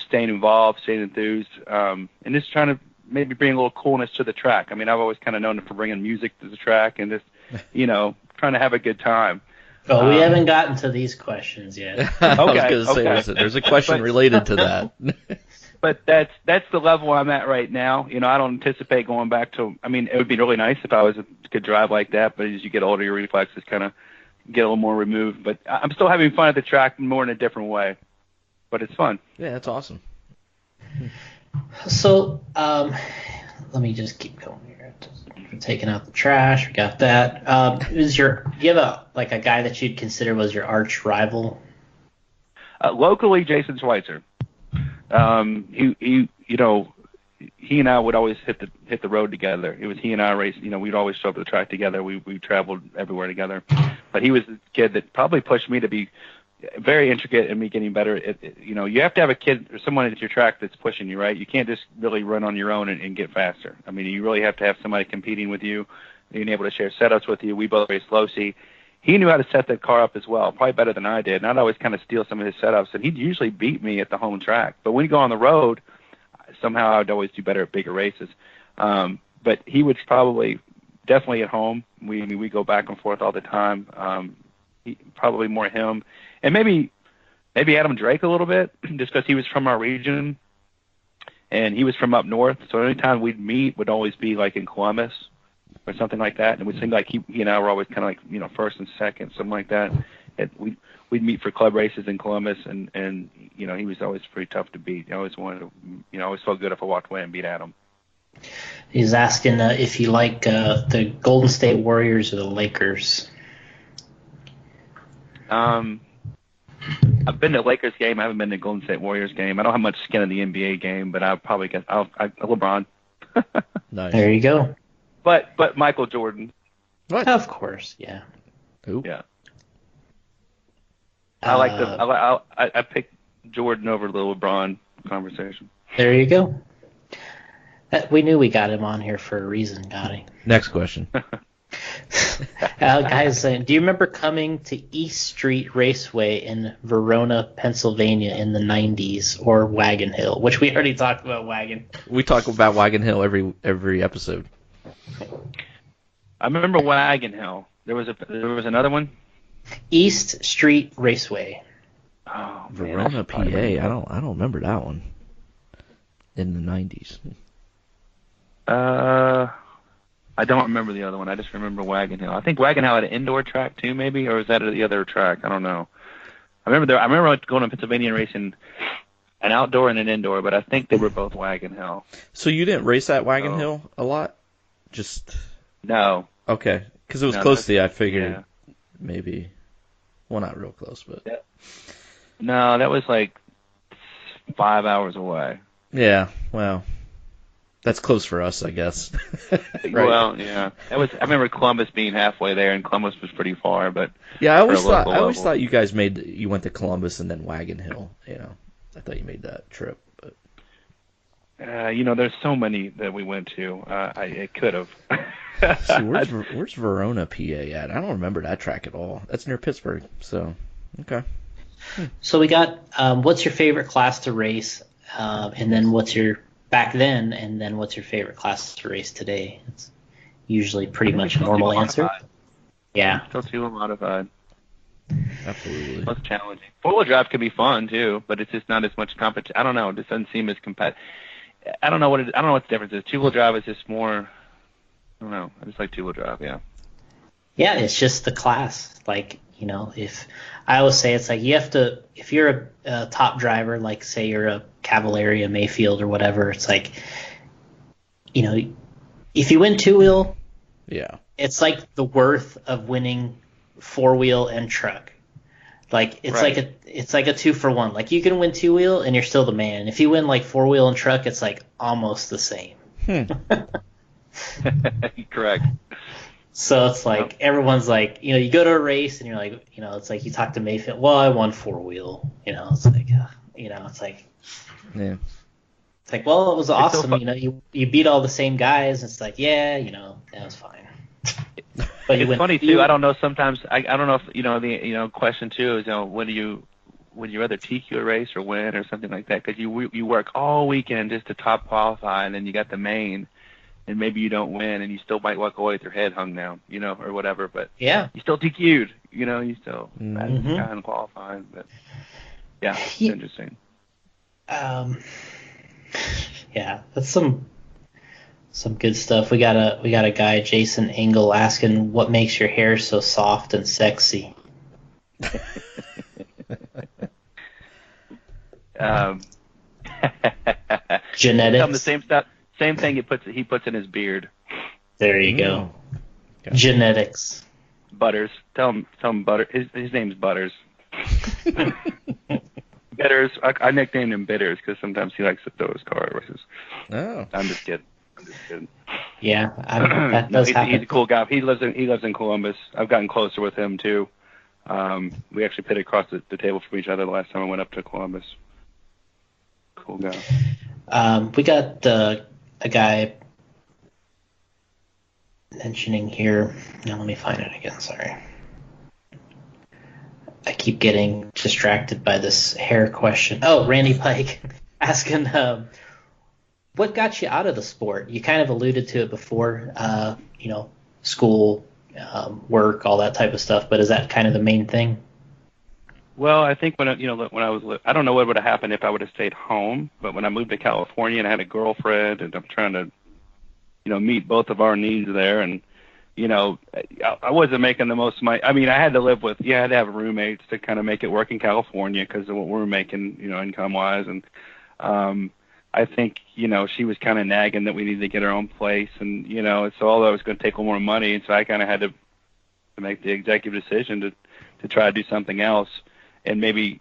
staying involved, staying enthused, and just trying to maybe bring a little coolness to the track. I mean, I've always kind of known for bringing music to the track and just, trying to have a good time. Well, we haven't gotten to these questions yet. I was going to say, there's a question related to that. But that's the level I'm at right now. I don't anticipate going back to. I mean, it would be really nice if I could drive like that. But as you get older, your reflexes kind of get a little more removed. But I'm still having fun at the track, more in a different way. But it's fun. Yeah, that's awesome. So let me just keep going here. We're taking out the trash. We got that. Do you have a guy that you'd consider was your arch rival? Locally, Jason Schweitzer. He and I would always hit the road together. It was he and I raced. We'd always show up at the track together. We traveled everywhere together. But he was the kid that probably pushed me to be very intricate in me getting better. You have to have a kid or someone at your track that's pushing you, right? You can't just really run on your own and get faster. I mean, you really have to have somebody competing with you, being able to share setups with you. We both raced low C. He knew how to set that car up as well, probably better than I did. And I'd always kind of steal some of his setups, and he'd usually beat me at the home track. But when you go on the road, somehow I'd always do better at bigger races. But he was definitely at home. We go back and forth all the time. Probably more him. And maybe Adam Drake a little bit, just because he was from our region, and he was from up north. So anytime we'd meet would always be like in Columbus or something like that. And it would seem like he and I were always kind of like, first and second, something like that. And we'd meet for club races in Columbus, and he was always pretty tough to beat. I always wanted to, always felt good if I walked away and beat Adam. He's asking if you like the Golden State Warriors or the Lakers. I've been to Lakers game. I haven't been to Golden State Warriors game. I don't have much skin in the NBA game, but I'll probably get LeBron. Nice. There you go. But Michael Jordan. What? Of course, yeah. Who? Yeah. I picked Jordan over the LeBron conversation. There you go. We knew we got him on here for a reason, Gotti. Next question. Guys, do you remember coming to East Street Raceway in Verona, Pennsylvania in the 90s, or Wagon Hill, which we already talked about Wagon. We talk about Wagon Hill every episode. I remember Wagon Hill. There was another one. East Street Raceway. Oh, Verona, PA. I don't remember that one. In the 90s. I don't remember the other one. I just remember Wagon Hill. I think Wagon Hill had an indoor track too, maybe, or was that the other track? I don't know. I remember going to Pennsylvania and racing an outdoor and an indoor, but I think they were both Wagon Hill. So you didn't race at Wagon Hill a lot? Just no. Okay, because it was close to you. I figured maybe. Well, not real close, but. No, that was like 5 hours away. Yeah. Well. That's close for us, I guess. Right? Well, yeah. I remember Columbus being halfway there, and Columbus was pretty far, but Yeah, for a local I always level. thought you went to Columbus and then Wagon Hill. I thought you made that trip, but There's so many that we went to. I could have. see, where's Verona, PA at? I don't remember that track at all. That's near Pittsburgh, so okay. So we got what's your favorite class to race, and then what's your back then, and then what's your favorite class to race today? It's usually pretty much a normal answer. Yeah. Still too modified. Absolutely. Most challenging. Four-wheel drive can be fun too, but it's just not as much competition. I don't know. It just doesn't seem as competitive. I don't know what the difference is. Two-wheel drive is just more. I don't know. I just like two-wheel drive. Yeah. Yeah, it's just the class. Like, if I always say it's like you have to, if you're a top driver, like say you're a Cavalieri, a Mayfield or whatever, it's like, if you win two-wheel, Yeah. it's like the worth of winning four-wheel and truck. Like it's Right. it's like a 2-for-1. Like you can win two-wheel and you're still the man. If you win like four-wheel and truck, it's like almost the same. Correct. So it's like everyone's like, you go to a race and you're like, it's like you talk to Mayfield. Well, I won four-wheel. It's like, it's like, Yeah. it's like, well, it was so awesome. fun. You beat all the same guys. It's like, yeah, that was fine. But It's funny too. I don't know. Sometimes I don't know if the question too is would you rather TQ a race or win or something like that, because you work all weekend just to top qualify, and then you got the main, and maybe you don't win and you still might walk away with your head hung down, or whatever. But Yeah. you still TQ'd. You still Mhm. kind of qualified. But yeah, it's interesting. Yeah, that's some good stuff. We got a guy, Jason Engel, asking what makes your hair so soft and sexy. Genetics. Tell him the same stuff. Same thing he puts in his beard. There you go. Gotcha. Genetics. Butters. Tell him Butter. His name's Butters. Bitters. I nicknamed him Bitters because sometimes he likes to throw his car at races. Oh. I'm just kidding. Yeah, that does happen. He's a cool guy. He lives in Columbus. I've gotten closer with him too. We actually pitted across the table from each other the last time I went up to Columbus. Cool guy. We got a guy mentioning here. Now let me find it again. Sorry. I keep getting distracted by this hair question. Oh, Randy Pike asking, what got you out of the sport? You kind of alluded to it before, school, work, all that type of stuff. But is that kind of the main thing? Well, I think when I was, I don't know what would have happened if I would have stayed home. But when I moved to California and I had a girlfriend, and I'm trying to, meet both of our needs there, and I wasn't making the most of my. I mean, I had to live with. You had to have roommates to kind of make it work in California because of what we were making, income wise, and I think she was kind of nagging that we needed to get our own place, and so all that was going to take a little more money, and so I kind of had to make the executive decision to try to do something else, and maybe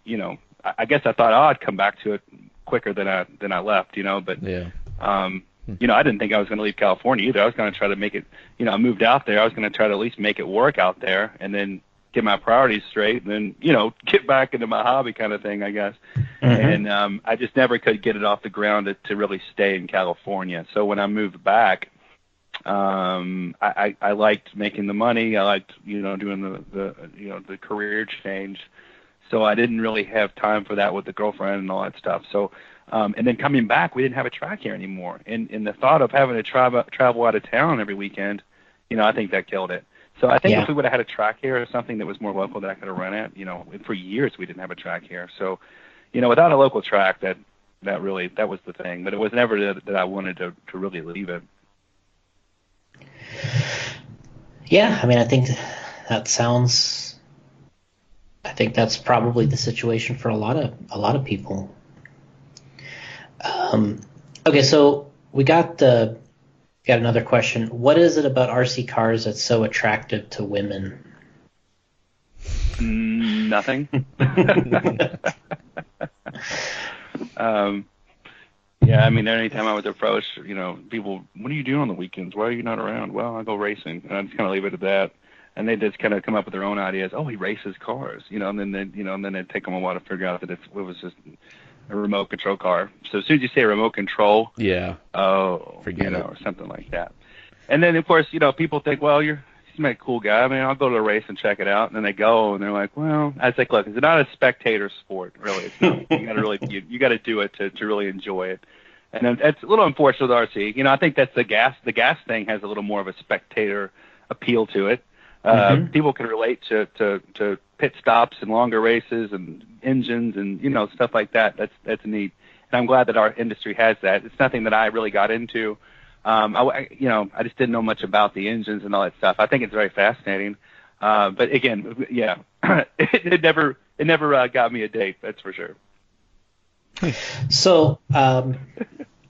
I guess I thought I'd come back to it quicker than I left, but Yeah. I didn't think I was going to leave California either. I was going to try to make it, I moved out there. I was going to try to at least make it work out there and then get my priorities straight and then, get back into my hobby kind of thing, I guess. Mm-hmm. And I just never could get it off the ground to really stay in California. So when I moved back, I liked making the money. I liked, doing the career change. So I didn't really have time for that with the girlfriend and all that stuff. So, and then coming back, we didn't have a track here anymore. And the thought of having to travel out of town every weekend, I think that killed it. So I think if we would have had a track here or something that was more local that I could have run at, for years we didn't have a track here. So, without a local track, that was the thing. But it was never that I wanted to really leave it. Yeah, I mean, I think that's probably the situation for a lot of people. Okay, so we got another question. What is it about RC cars that's so attractive to women? Nothing. Yeah, I mean, anytime I was approached, people, what are you doing on the weekends? Why are you not around? Well, I go racing, and I just kind of leave it at that. And they just kind of come up with their own ideas. Oh, he races cars, and then they take them a while to figure out that it was just a remote control car. So as soon as you say remote control, Yeah. oh, Forget it. or something like that. And then of course, people think, well, he's a cool guy. I mean, I'll go to a race and check it out. And then they go and they're like, well, I was like, look, it's not a spectator sport, really. It's not. You got to really, you got to do it to really enjoy it. And then it's a little unfortunate with RC. I think that's the gas thing has a little more of a spectator appeal to it. People can relate to pit stops and longer races and engines and stuff like that. That's neat, and I'm glad that our industry has that. It's nothing that I really got into. I just didn't know much about the engines and all that stuff. I think it's very fascinating, but again, yeah, it never got me a date. That's for sure. So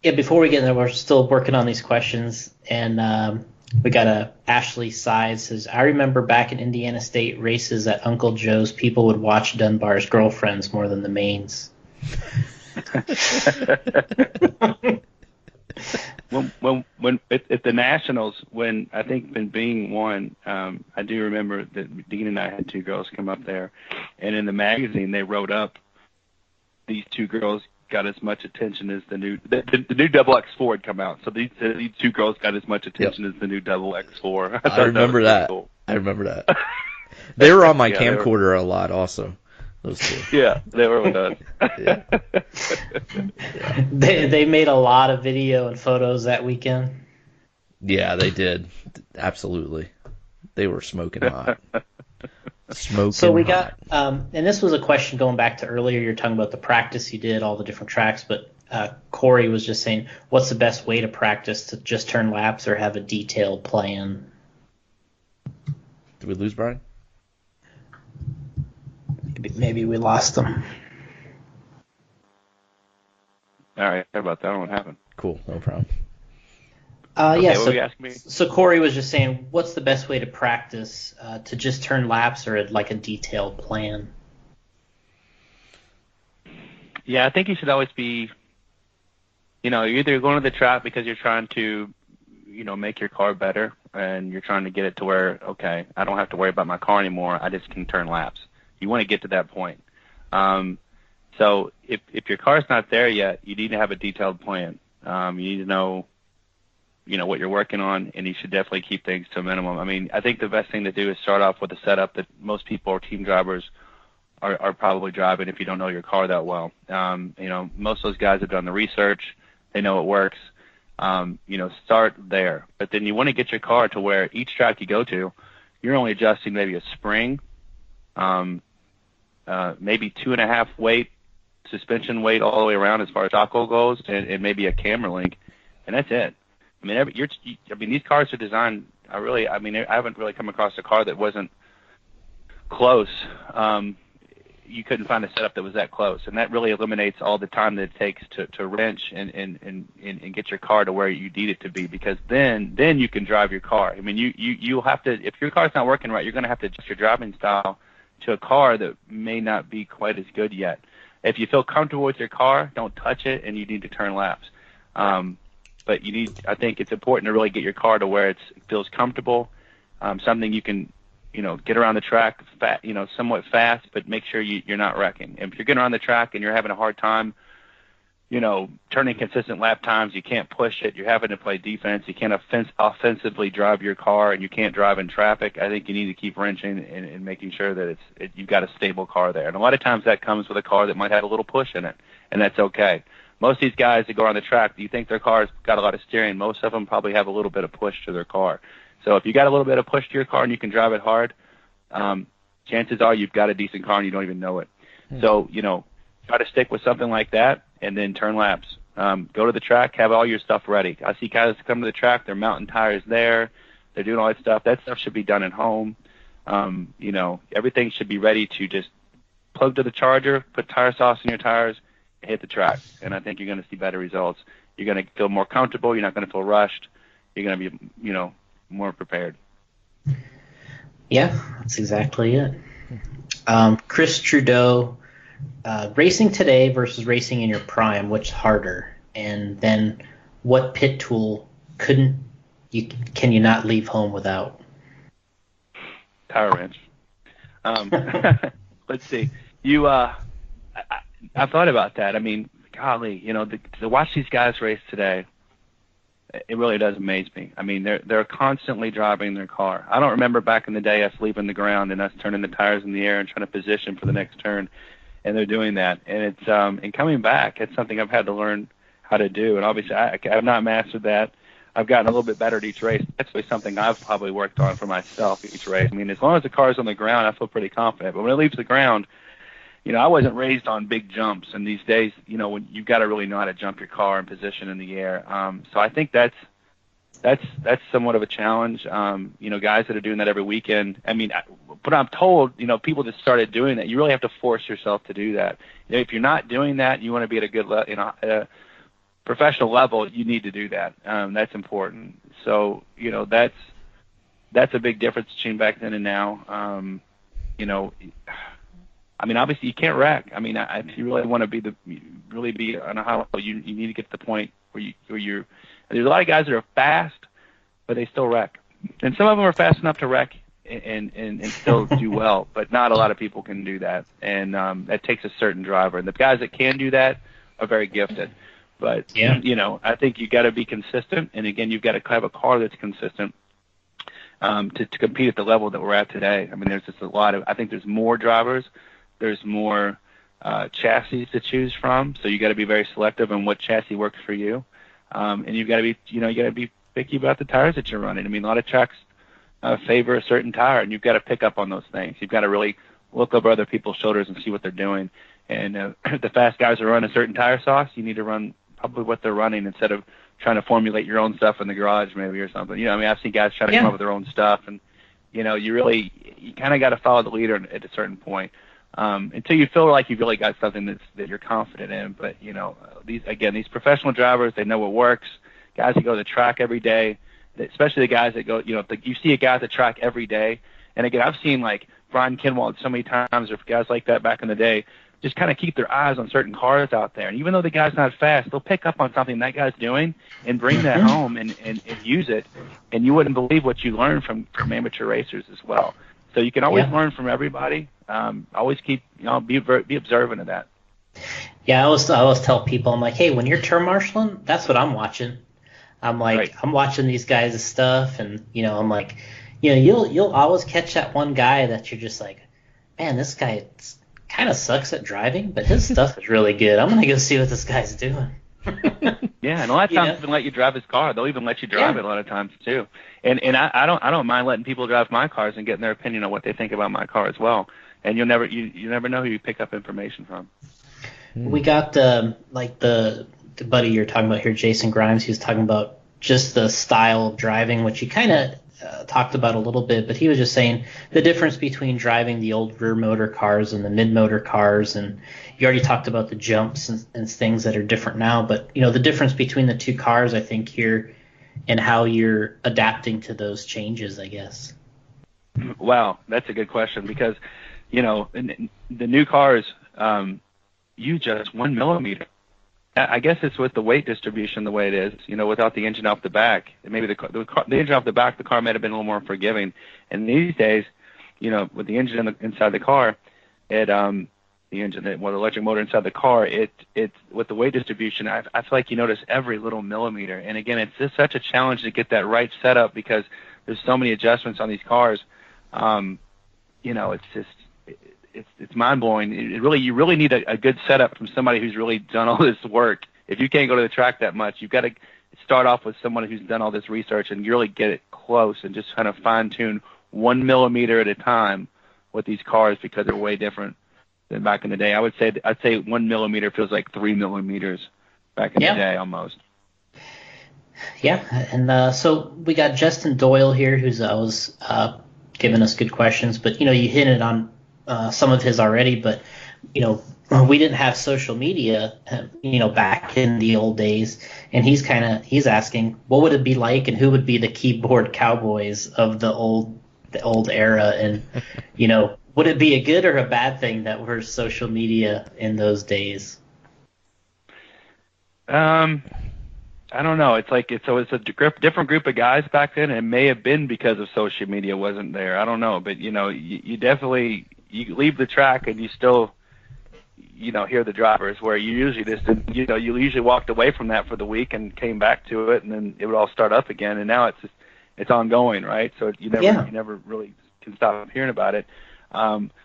before we get in there, we're still working on these questions, and we got Ashley Sides says, I remember back in Indiana State races at Uncle Joe's, people would watch Dunbar's girlfriends more than the mains. when at the Nationals, when I think when Bing won, I do remember that Dean and I had two girls come up there, and in the magazine they wrote up these two girls got as much attention as the new Double X4 had come out. So these two girls got as much attention as the new Double X4. I remember that. Cool. I remember that. They were on my camcorder a lot, also. Those two. Yeah, they were with us. Yeah. They made a lot of video and photos that weekend. Yeah, they did. Absolutely. They were smoking hot. So we got, and this was a question going back to earlier. You're talking about the practice you did, all the different tracks, but Corey was just saying, what's the best way to practice, to just turn laps or have a detailed plan? Did we lose Brian? Maybe we lost him. All right, sorry about that. I don't know what happened. Cool, no problem. Yeah, what were you asking me? So Corey was just saying, what's the best way to practice, to just turn laps or like a detailed plan? Yeah, I think you should always be, you're either going to the track because you're trying to, make your car better and you're trying to get it to where, okay, I don't have to worry about my car anymore. I just can turn laps. You want to get to that point. So if your car's not there yet, you need to have a detailed plan. You need to know what you're working on, and you should definitely keep things to a minimum. I mean, I think the best thing to do is start off with a setup that most people or team drivers are probably driving if you don't know your car that well. Most of those guys have done the research. They know it works. Start there. But then you want to get your car to where each track you go to, you're only adjusting maybe a spring, maybe 2.5 weight, suspension weight all the way around as far as Taco goes, and maybe a camera link, and that's it. I mean, these cars are designed. I haven't really come across a car that wasn't close. You couldn't find a setup that was that close, and that really eliminates all the time that it takes to wrench and get your car to where you need it to be. Because then you can drive your car. I mean, you'll have to, if your car's not working right, you're going to have to adjust your driving style to a car that may not be quite as good yet. If you feel comfortable with your car, don't touch it, and you need to turn laps. But I think it's important to really get your car to where it feels comfortable, something you can, get around the track, somewhat fast, but make sure you're not wrecking. And if you're getting around the track and you're having a hard time, turning consistent lap times, you can't push it, you're having to play defense, you can't offensively drive your car, and you can't drive in traffic, I think you need to keep wrenching and making sure that you've got a stable car there. And a lot of times that comes with a car that might have a little push in it, and that's okay. Most of these guys that go on the track, do you think their car's got a lot of steering? Most of them probably have a little bit of push to their car. So if you got a little bit of push to your car and you can drive it hard, chances are you've got a decent car and you don't even know it. So, try to stick with something like that and then turn laps. Go to the track, have all your stuff ready. I see guys come to the track, they're mounting tires there, they're doing all that stuff. That stuff should be done at home. Everything should be ready to just plug to the charger, put tire sauce in your tires, hit the track, and I think you're going to see better results. You're going to feel more comfortable. You're not going to feel rushed. You're going to be, more prepared. Yeah, that's exactly it. Chris Trudeau, racing today versus racing in your prime, which harder? And then what pit tool can you not leave home without? Tire wrench. Let's see. I've thought about that. I mean, golly, to watch these guys race today, it really does amaze me. I mean, they're constantly driving their car. I don't remember back in the day us leaving the ground and us turning the tires in the air and trying to position for the next turn, and they're doing that. And it's and coming back, it's something I've had to learn how to do. And obviously, I've not mastered that. I've gotten a little bit better at each race. That's really something I've probably worked on for myself each race. I mean, as long as the car's on the ground, I feel pretty confident. But when it leaves the ground, I wasn't raised on big jumps, and these days, when you've got to really know how to jump your car and position in the air. So I think that's somewhat of a challenge. Guys that are doing that every weekend. I mean, but I'm told, people that started doing that, you really have to force yourself to do that. If you're not doing that, you want to be at a good, professional level, you need to do that. That's important. So, that's a big difference between back then and now. I mean, obviously you can't wreck. I mean, if you really want to really be on a high level, you need to get to the point where you're. There's a lot of guys that are fast, but they still wreck, and some of them are fast enough to wreck and still do well, but not a lot of people can do that, and that takes a certain driver. And the guys that can do that are very gifted. But I think you got to be consistent, and again, you've got to have a car that's consistent to compete at the level that we're at today. I mean, there's just I think there's more drivers. There's more chassis to choose from, so you got to be very selective on what chassis works for you, and you've got to be, you got to be picky about the tires that you're running. I mean, a lot of tracks favor a certain tire, and you've got to pick up on those things. You've got to really look over other people's shoulders and see what they're doing. And if the fast guys are running a certain tire sauce, you need to run probably what they're running instead of trying to formulate your own stuff in the garage maybe or something. I mean, I've seen guys try to come up with their own stuff, and you kind of got to follow the leader at a certain point. Until you feel like you've really got something that you're confident in. But, these professional drivers, they know what works. Guys that go to the track every day, especially the guys that go, you see a guy at the track every day. And again, I've seen like Brian Kinwald so many times, or guys like that back in the day, just kind of keep their eyes on certain cars out there. And even though the guy's not fast, they'll pick up on something that guy's doing and bring that home and use it. And you wouldn't believe what you learn from amateur racers as well. So you can always learn from everybody. Always keep, be observant of that. Yeah, I always tell people, I'm like, hey, when you're term marshaling, that's what I'm watching. I'm like, right. I'm watching these guys' stuff, and I'm like, you'll always catch that one guy that you're just like, man, this guy kind of sucks at driving, but his stuff is really good. I'm gonna go see what this guy's doing. Yeah, and a lot of times even let you drive his car. They'll even let you drive it a lot of times too. And I don't mind letting people drive my cars and getting their opinion on what they think about my car as well. And you never know who you pick up information from. We got like the buddy you're talking about here, Jason Grimes. He was talking about just the style of driving, which he kind of talked about a little bit, but he was just saying the difference between driving the old rear motor cars and the mid motor cars, and you already talked about the jumps and things that are different now, but the difference between the two cars, I think, here, and how you're adapting to those changes, I guess. Wow, that's a good question, because in the new cars, you just 1 millimeter. I guess it's with the weight distribution the way it is, without the engine off the back. Maybe the engine off the back, the car might have been a little more forgiving. And these days, with the engine inside the car, the electric motor inside the car, it with the weight distribution, I feel like you notice every little millimeter. And again, it's just such a challenge to get that right setup, because there's so many adjustments on these cars. It's just it's mind blowing. You really need a good setup from somebody who's really done all this work. If you can't go to the track that much, you've got to start off with someone who's done all this research and you really get it close and just kind of fine tune 1 millimeter at a time with these cars, because they're way different than back in the day. I'd say 1 millimeter feels like 3 millimeters back in the day almost. Yeah, and so we got Justin Doyle here, who's always giving us good questions, but you hinted on some of his already, but we didn't have social media back in the old days, and he's asking, what would it be like, and who would be the keyboard cowboys of the old era, and would it be a good or a bad thing that we're social media in those days? I don't know. It's a different group of guys back then. It may have been because of social media wasn't there. I don't know, but you definitely you leave the track and you still hear the drivers, where you usually just you usually walked away from that for the week and came back to it, and then it would all start up again. And now it's ongoing, right? So you never really can stop hearing about it.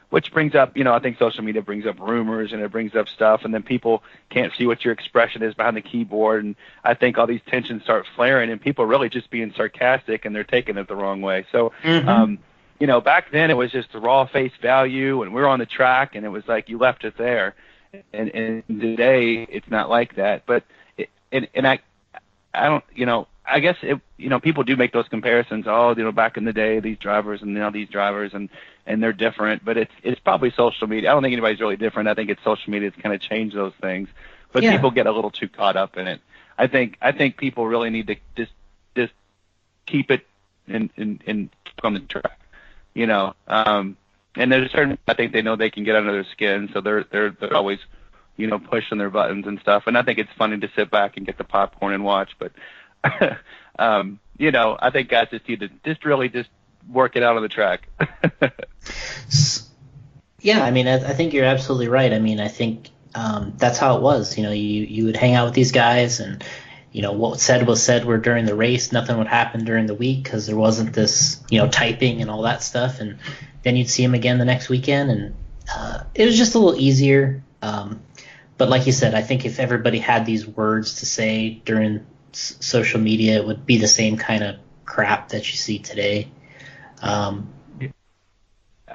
Which brings up, I think social media brings up rumors and it brings up stuff, and then people can't see what your expression is behind the keyboard, and I think all these tensions start flaring, and people are really just being sarcastic and they're taking it the wrong way. So, back then it was just the raw face value, and we're on the track, and it was like you left it there, and today it's not like that. But I don't, I guess people do make those comparisons. Oh, back in the day, these drivers, and now these drivers, and they're different. But it's probably social media. I don't think anybody's really different. I think it's social media that's kind of changed those things. But people get a little too caught up in it. I think people really need to just keep it in on the track. And there's certain, I think they know they can get under their skin, so they're always pushing their buttons and stuff. And I think it's funny to sit back and get the popcorn and watch. But I think guys just need to really work it out on the track. Yeah, I mean, I think you're absolutely right. I mean, I think that's how it was. You would hang out with these guys, and what said was said were during the race. Nothing would happen during the week because there wasn't this typing and all that stuff. And then you'd see them again the next weekend, and it was just a little easier. But like you said, I think if everybody had these words to say during social media, it would be the same kind of crap that you see today.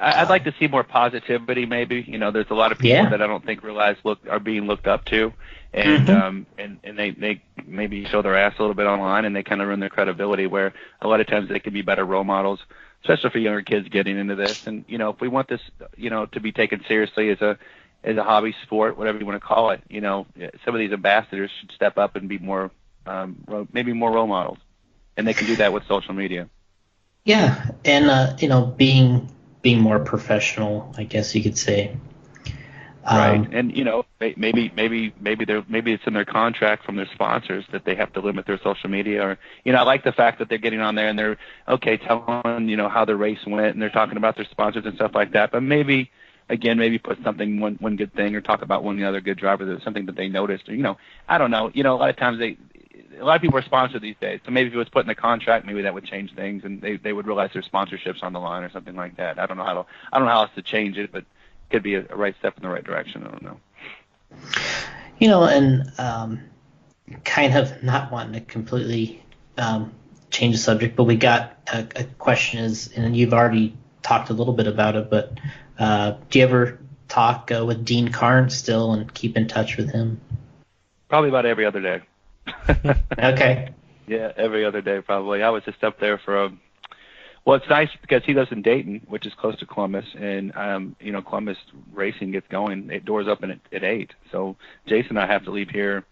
I'd like to see more positivity, maybe. There's a lot of people that I don't think realize are being looked up to, and and they maybe show their ass a little bit online, and they kind of ruin their credibility, where a lot of times they can be better role models, especially for younger kids getting into this. And if we want this to be taken seriously as a hobby sport, whatever you want to call it, some of these ambassadors should step up and be more maybe more role models, and they can do that with social media. Yeah, and being more professional, I guess you could say. Right, and maybe it's in their contract from their sponsors that they have to limit their social media. Or I like the fact that they're getting on there and they're telling how the race went, and they're talking about their sponsors and stuff like that. But maybe put something one good thing, or talk about one other good driver that's something that they noticed. Or I don't know. A lot of times a lot of people are sponsored these days, so maybe if it was put in a contract, maybe that would change things, and they would realize their sponsorships on the line or something like that. I don't know how else to change it, but it could be a right step in the right direction. I don't know. And kind of not wanting to completely change the subject, but we got a question and you've already talked a little bit about it, but do you ever talk with Dean Carnes still and keep in touch with him? Probably about every other day. Okay. Yeah, every other day probably. I was just up there for well, it's nice because he lives in Dayton, which is close to Columbus, and Columbus racing gets going. It doors up at 8. So Jason and I have to leave here.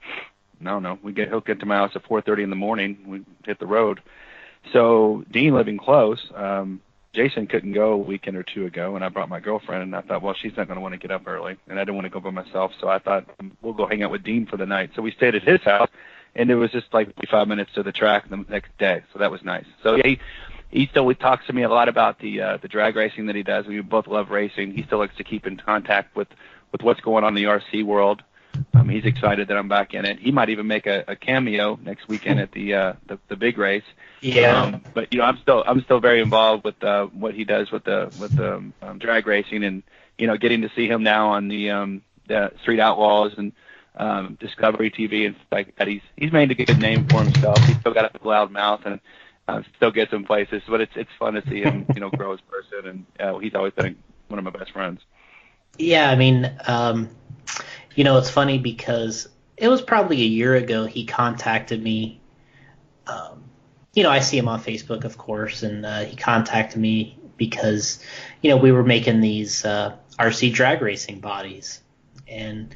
No, he'll get to my house at 4:30 in the morning. We hit the road. So Dean living close. Jason couldn't go a weekend or two ago, and I brought my girlfriend, and I thought, well, she's not going to want to get up early, and I didn't want to go by myself, so I thought we'll go hang out with Dean for the night. So we stayed at his house, and it was just like 5 minutes to the track the next day, so that was nice. So yeah, he still talks to me a lot about the drag racing that he does. We both love racing. He still likes to keep in contact with what's going on in the RC world. He's excited that I'm back in it. He might even make a cameo next weekend at the big race. Yeah. But I'm still very involved with what he does with the drag racing, and getting to see him now on the Street Outlaws and Discovery TV and stuff like that. He's made a good name for himself. He's still got a loud mouth and still gets in places, but it's fun to see him grow as a person, and he's always been one of my best friends. Yeah, I mean, it's funny because it was probably a year ago he contacted me. I see him on Facebook, of course, and he contacted me because, we were making these RC drag racing bodies. And,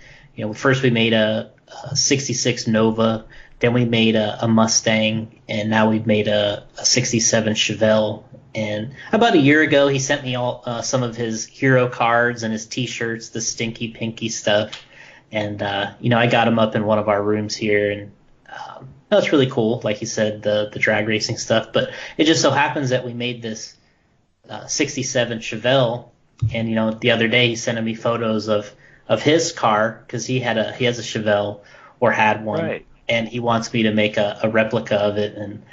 first we made a 66 Nova, then we made a Mustang, and now we've made a 67 Chevelle. And about a year ago, he sent me all some of his hero cards and his T-shirts, the stinky pinky stuff. And I got him up in one of our rooms here, and that's really cool. Like you said, the drag racing stuff. But it just so happens that we made this '67 Chevelle, and the other day he sent me photos of his car because he has a Chevelle or had one, Right. and he wants me to make a replica of it. And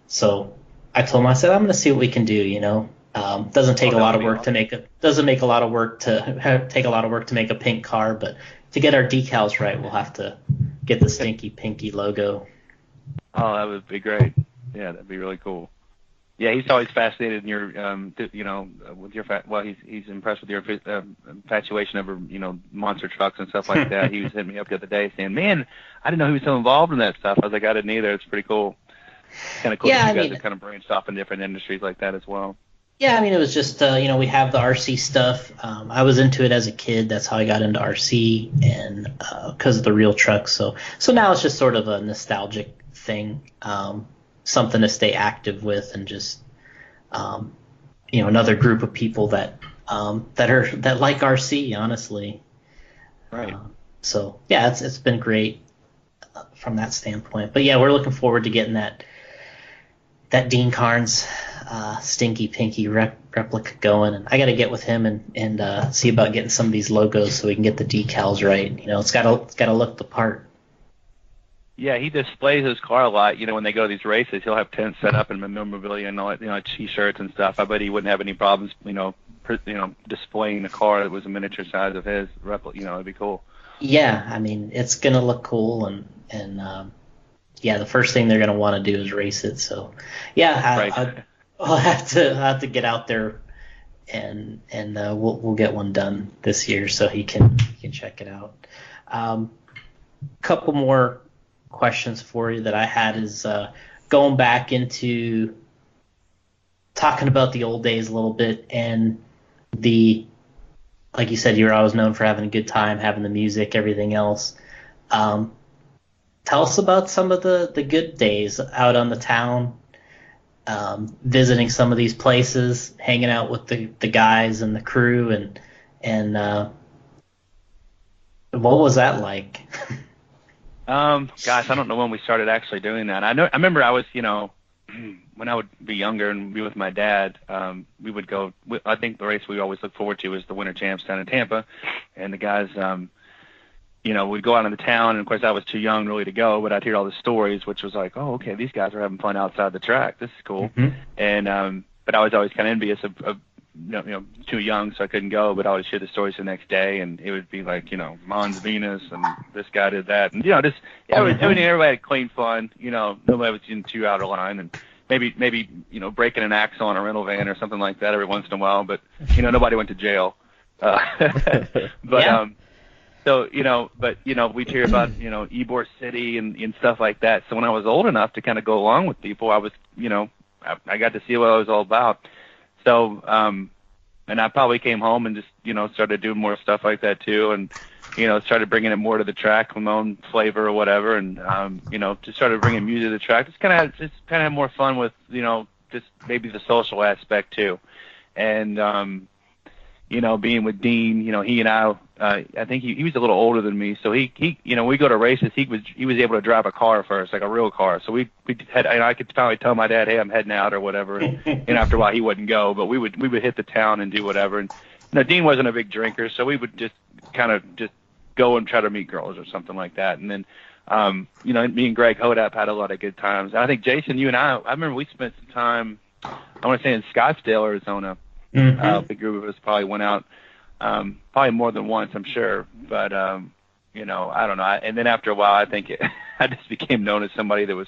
so I told him, I said, I'm going to see what we can do. Doesn't take a lot of work to make take a lot of work to make a pink car, but to get our decals right, we'll have to get the Stinky Pinky logo. Oh, that would be great. Yeah, that'd be really cool. Yeah, he's always fascinated in your, with your he's impressed with your infatuation over, monster trucks and stuff like that. He was hitting me up the other day saying, "Man, I didn't know he was so involved in that stuff." I was like, "I didn't either." It's pretty cool. Kind of cool that you guys have kind of branched off in different industries like that as well. Yeah, I mean, it was just, we have the RC stuff. I was into it as a kid. That's how I got into RC, and because of the real trucks. So now it's just sort of a nostalgic thing, something to stay active with, and just, another group of people that like RC, honestly. Right. So yeah, it's been great from that standpoint. But yeah, we're looking forward to getting that Dean Carnes Stinky Pinky replica going, and I got to get with him and see about getting some of these logos so we can get the decals right. It's got to look the part. Yeah, he displays his car a lot. When they go to these races, he'll have tents set up and memorabilia and all that, T-shirts and stuff. I bet he wouldn't have any problems, displaying the car that was a miniature size of his replica. It'd be cool. Yeah, I mean, it's gonna look cool, and yeah, the first thing they're gonna want to do is race it. So yeah, I'll have to get out there and we'll get one done this year so he can check it out. Couple more questions for you that I had is going back into talking about the old days a little bit, and like you said, you were always known for having a good time, having the music, everything else. Tell us about some of the good days out on the town, visiting some of these places, hanging out with the guys and the crew, and what was that like? Gosh, I don't know when we started actually doing that. I remember I was, when I would be younger and be with my dad, we would go. I think the race we always look forward to was the Winter Champs down in Tampa, and the guys, we'd go out in the town. And of course, I was too young really to go, but I'd hear all the stories, which was like, oh, okay, these guys are having fun outside the track. This is cool. Mm-hmm. And but I was always kind of envious of too young, so I couldn't go. But I would share the stories the next day, and it would be like, Mons Venus, and this guy did that, and everybody had clean fun. Nobody was too out of line, and maybe breaking an axle on a rental van or something like that every once in a while. But nobody went to jail. But yeah. So we'd hear about Ybor City and stuff like that. So when I was old enough to kind of go along with people, I was I got to see what it was all about. So and I probably came home and just started doing more stuff like that too, and started bringing it more to the track with my own flavor or whatever, and just started bringing music to the track. Just kind of have more fun with just maybe the social aspect too, and being with Dean, he and I think he was a little older than me, so he we go to races. He was able to drive a car first, like a real car. So we had, I could finally tell my dad, hey, I'm heading out or whatever. And after a while, he wouldn't go, but we would hit the town and do whatever. And Dean wasn't a big drinker, so we would just kind of just go and try to meet girls or something like that. And then me and Greg Hodap had a lot of good times. And I think Jason, you and I remember we spent some time, I want to say in Scottsdale, Arizona. Mm-hmm. The group of us probably went out probably more than once, I'm sure. But, I don't know. And then after a while, I think I just became known as somebody that was,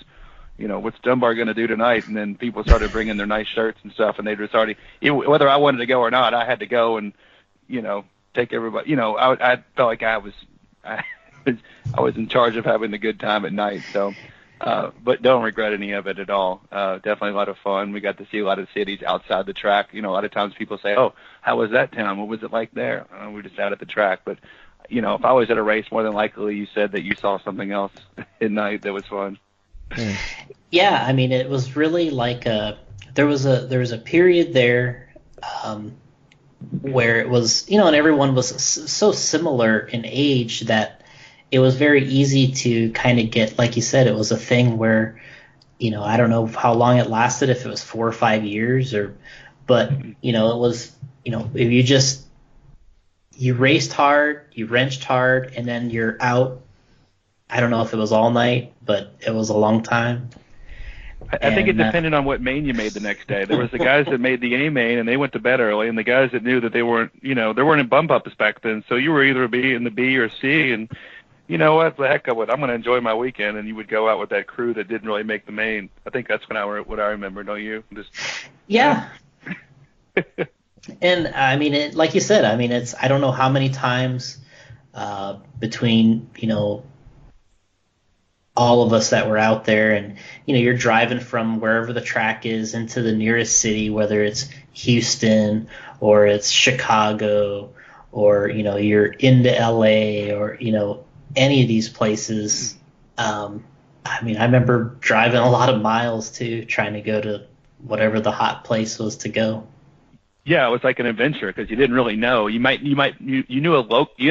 what's Dunbar going to do tonight? And then people started bringing their nice shirts and stuff, and they just already, whether I wanted to go or not, I had to go and, take everybody. I felt like I was in charge of having the good time at night. So, but don't regret any of it at all. Definitely a lot of fun. We got to see a lot of cities outside the track. A lot of times people say, oh, how was that town? What was it like there? We're just out at the track. But, if I was at a race, more than likely you said that you saw something else at night that was fun. Yeah, I mean, it was really like there was a period there where it was, and everyone was so similar in age that it was very easy to kind of get, like you said, it was a thing where, I don't know how long it lasted, if it was 4 or 5 years but it was, if you raced hard, you wrenched hard, and then you're out. I don't know if it was all night, but it was a long time. I think it depended on what main you made the next day. There was the guys that made the A main and they went to bed early, and the guys that knew that they weren't, there weren't bump ups back then. So you were either in the B or C, and you know what, the heck of it, I'm going to enjoy my weekend, and you would go out with that crew that didn't really make the main. I think that's what I remember, don't you? Yeah. And I mean, like you said, I mean, I don't know how many times between, all of us that were out there, and you're driving from wherever the track is into the nearest city, whether it's Houston or it's Chicago or you're into LA or any of these places. I mean, I remember driving a lot of miles too, trying to go to whatever the hot place was to go. Yeah, it was like an adventure because you didn't really know. You ended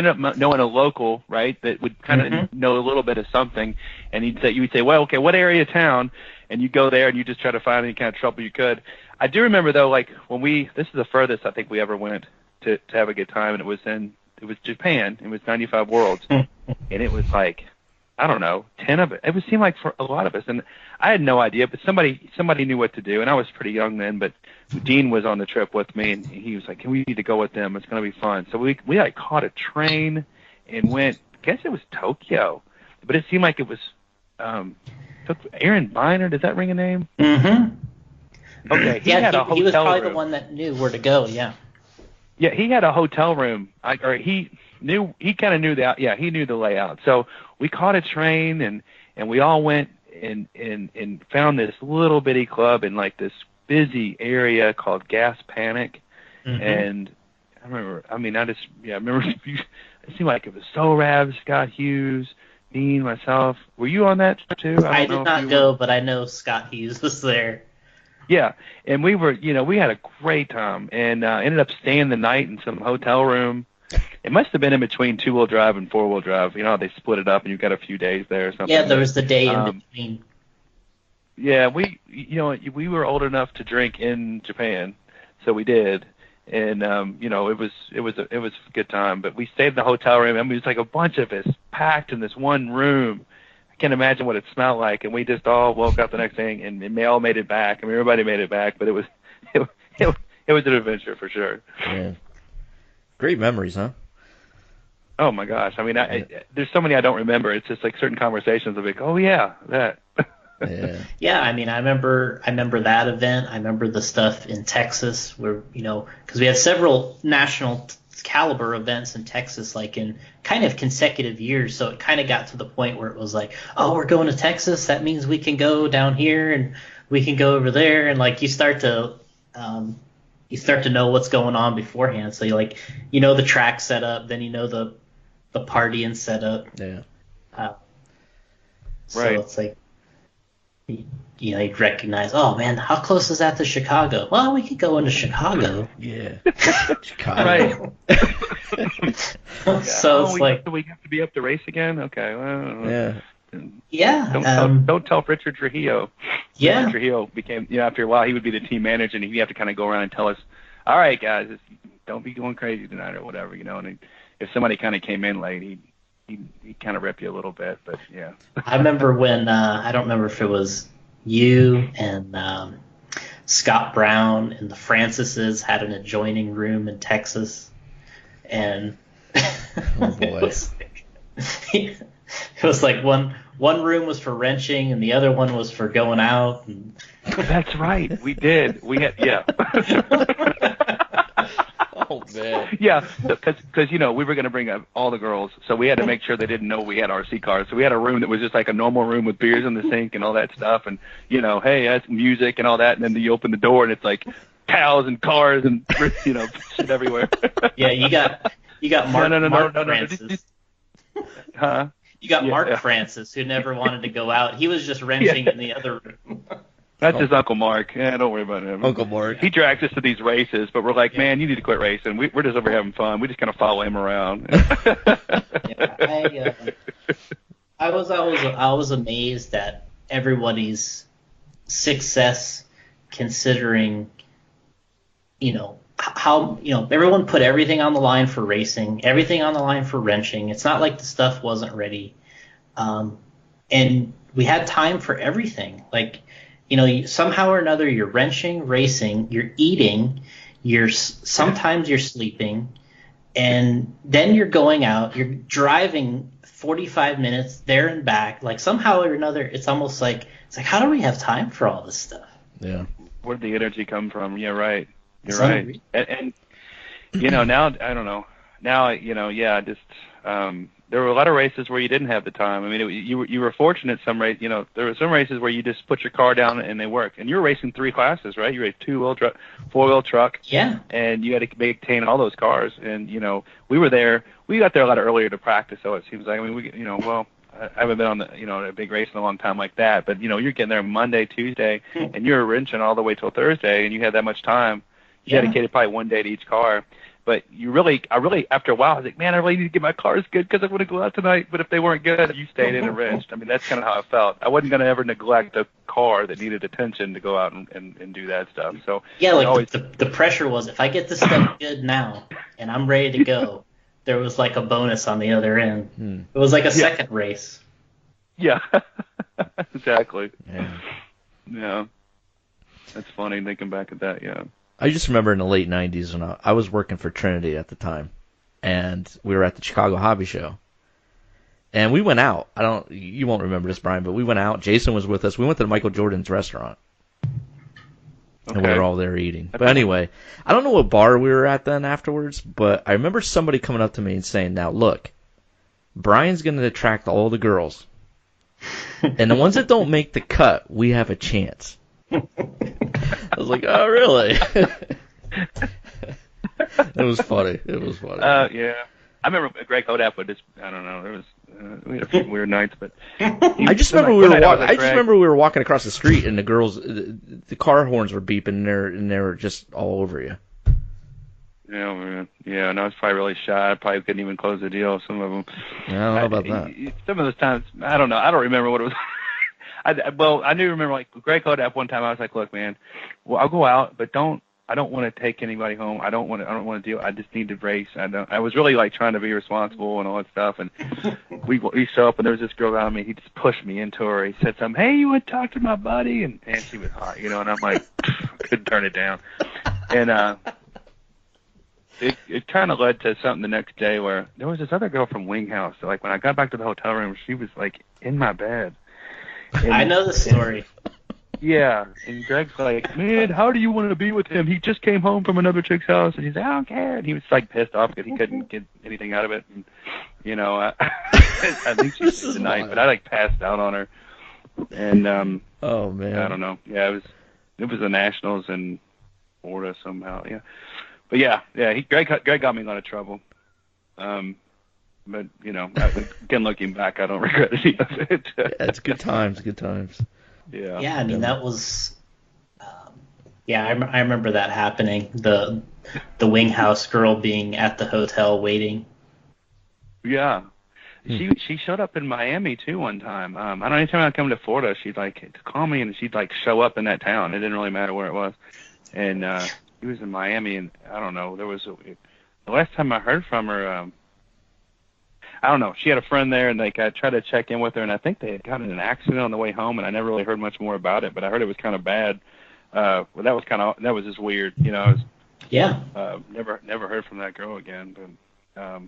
up knowing a local, right, that would kind of know a little bit of something, and you would say, well, okay, what area of town? And you go there and you just try to find any kind of trouble you could. I do remember though, like this is the furthest I think we ever went to have a good time, and it was Japan. It was 95 Worlds, and it was like, I don't know, 10 of it. It would seem like for a lot of us, and I had no idea, but somebody knew what to do, and I was pretty young then, but Dean was on the trip with me, and he was like, we need to go with them. It's going to be fun. So we like caught a train and went, I guess it was Tokyo, but it seemed like it was Aaron Biner. Does that ring a name? Mm-hmm. Okay. He had a hotel room. He was probably the one that knew where to go, yeah. Yeah, he had a hotel room. He kind of knew that. Yeah, he knew the layout. So we caught a train, and we all went and found this little bitty club in like this busy area called Gas Panic. And I remember, I remember it seemed like it was Rav, Scott Hughes, Dean, myself. Were you on that too? I did not go, but I know Scott Hughes was there. Yeah, and we were, we had a great time, and ended up staying the night in some hotel room. It must have been in between 2-wheel drive and 4-wheel drive. They split it up, and you got a few days there or something. Yeah, there was the day in between. Yeah, we were old enough to drink in Japan, so we did, and it was a good time. But we stayed in the hotel room. I mean, it was like a bunch of us packed in this one room. I can't imagine what it smelled like, and we just all woke up the next day, and we all made it back. I mean, everybody made it back, but it was an adventure for sure. Yeah. Great memories, huh? Oh my gosh! I mean, there's so many I don't remember. It's just like certain conversations. I'll be like, oh yeah, that. Yeah. Yeah, I mean, I remember that event. I remember the stuff in Texas where, because we had several national caliber events in Texas, like in kind of consecutive years. So it kind of got to the point where it was like, oh, we're going to Texas. That means we can go down here and we can go over there. And like you start to know what's going on beforehand. So you the track setup, then the partying setup. Yeah. So right. It's like, you'd recognize, oh man, how close is that to Chicago? Well, we could go into Chicago. Yeah. Chicago. Right. So it's like, we have to be up to race again. Okay. Well, Yeah. Yeah. Don't tell Richard Trujillo. Yeah. Richard Trujillo became, after a while, he would be the team manager, and he'd have to kind of go around and tell us, all right, guys, don't be going crazy tonight or whatever, And if somebody kind of came in late, he'd kind of rip you a little bit, but yeah. I remember when I don't remember if it was you and Scott Brown and the Francises had an adjoining room in Texas, and Oh boy. it was like one room was for wrenching and the other one was for going out. And... That's right, we did. We had Oh man. Yeah, because we were going to bring up all the girls, so we had to make sure they didn't know we had RC cars. So we had a room that was just like a normal room with beers in the sink and all that stuff, and hey, that's music and all that. And then you open the door and it's like cows and cars and shit everywhere. Yeah, you got Mark. Mark no. Francis. Huh? You got Mark Francis, who never wanted to go out. He was just wrenching in the other room. That's his Uncle Mark. Yeah, don't worry about him. Uncle Mark. He drags us to these races, but we're like, man, you need to quit racing. We're just over having fun. We just kind of follow him around. Yeah, I was amazed at everybody's success, considering, how everyone put everything on the line for racing, everything on the line for wrenching. It's not like the stuff wasn't ready, and we had time for everything. Like, somehow or another, you're wrenching, racing, you're eating, sometimes you're sleeping, and then you're going out, you're driving 45 minutes there and back. Like, somehow or another, it's almost like, how do we have time for all this stuff? Yeah. Where'd the energy come from? Yeah, right. You're right. And now, I don't know. Now, just there were a lot of races where you didn't have the time. I mean, you were fortunate some race. There were some races where you just put your car down and they work. And you were racing 3 classes, right? You raced 2-wheel truck, 4-wheel truck. Yeah. And you had to maintain all those cars. And we were there. We got there a lot earlier to practice. So it seems like, I mean, I haven't been on a big race in a long time like that. But you're getting there Monday, Tuesday, and you're wrenching all the way till Thursday, and you had that much time. You dedicated probably one day to each car. But I really, after a while, I was like, man, I really need to get my cars good because I want to go out tonight. But if they weren't good, you stayed in and wrenched. I mean, that's kind of how I felt. I wasn't going to ever neglect a car that needed attention to go out and do that stuff. So yeah, like the pressure was, if I get this stuff good now and I'm ready to go, there was like a bonus on the other end. It was like a second race. Yeah, exactly. Yeah. That's funny thinking back at that. Yeah. I just remember in the late 90s when I was working for Trinity at the time, and we were at the Chicago Hobby Show. And we went out. You won't remember this, Brian, but we went out. Jason was with us. We went to Michael Jordan's restaurant. Okay. And we were all there eating. But anyway, I don't know what bar we were at then afterwards, but I remember somebody coming up to me and saying, now look, Brian's going to attract all the girls. And the ones that don't make the cut, we have a chance. I was like, oh, really? It was funny. Yeah. I remember Greg Hodap would just, I don't know, there was, we had a few weird nights, but. I just remember we were walking across the street and the girls, the car horns were beeping and they were just all over you. Yeah, man. Yeah, and I was probably really shy. I probably couldn't even close the deal, some of them. I don't know about that. Some of those times, I don't know. I don't remember what it was. I do remember, like, Greg Hodap one time, I was like, look, man, well, I'll go out, but I don't want to take anybody home. I don't want to deal. I just need to race. I was really, like, trying to be responsible and all that stuff. And we show up, and there was this girl around me. He just pushed me into her. He said something, hey, you want to talk to my buddy? And she was hot, and I'm like, couldn't turn it down. And it kind of led to something the next day where there was this other girl from Wing House. So, like, when I got back to the hotel room, she was, like, in my bed. And, I know the story. Yeah, and Greg's like, man, how do you want to be with him? He just came home from another chick's house, and he's like, I don't care. And he was, like, pissed off because he couldn't get anything out of it. And, I think she was tonight, but I, like, passed out on her. And, oh, man. I don't know. Yeah, it was the Nationals in Florida somehow, yeah. But, Greg got me in a lot of trouble. But, again, looking back, I don't regret any of it. Yeah, it's good times. Yeah. Yeah, I mean, that was, I remember that happening. The Wing House girl being at the hotel waiting. Yeah. She showed up in Miami, too, one time. I don't know, anytime I come to Florida, she'd, like, call me, and she'd, like, show up in that town. It didn't really matter where it was. And she was in Miami, and I don't know, the last time I heard from her, I don't know. She had a friend there, and like I tried to check in with her, and I think they had gotten in an accident on the way home, and I never really heard much more about it. But I heard it was kind of bad. Well, that was just weird, Never heard from that girl again. But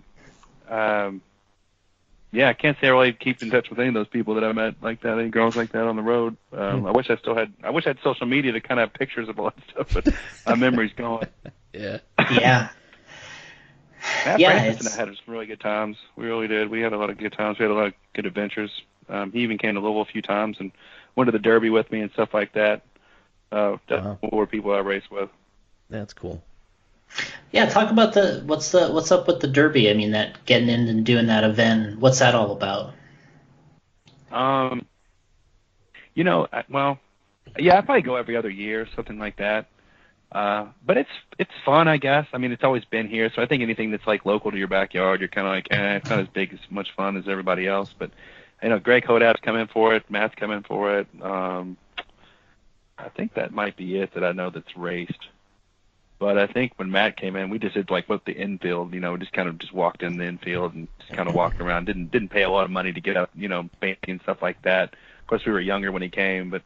I can't say I really keep in touch with any of those people that I met like that, any girls like that on the road. I wish I had social media to kind of have pictures of all that stuff, but my memory's gone. Yeah. Yeah. Matt Francis and I had some really good times. We really did. We had a lot of good times. We had a lot of good adventures. He even came to Louisville a few times and went to the Derby with me and stuff like that. That's more people I raced with. That's cool. Yeah, talk about what's up with the Derby. I mean, that getting in and doing that event. What's that all about? Yeah, I probably go every other year, something like that. But it's fun, I guess. I mean, it's always been here, so I think anything that's like local to your backyard, you're kind of like, it's not as big as much fun as everybody else. But Greg Hodap's come in for it, Matt's come in for it. I think that might be it that I know that's raced. But I think when Matt came in, we just did like the infield, just kind of just walked in the infield and just kind of walked around. Didn't pay a lot of money to get up, fancy and stuff like that. Of course, we were younger when he came, but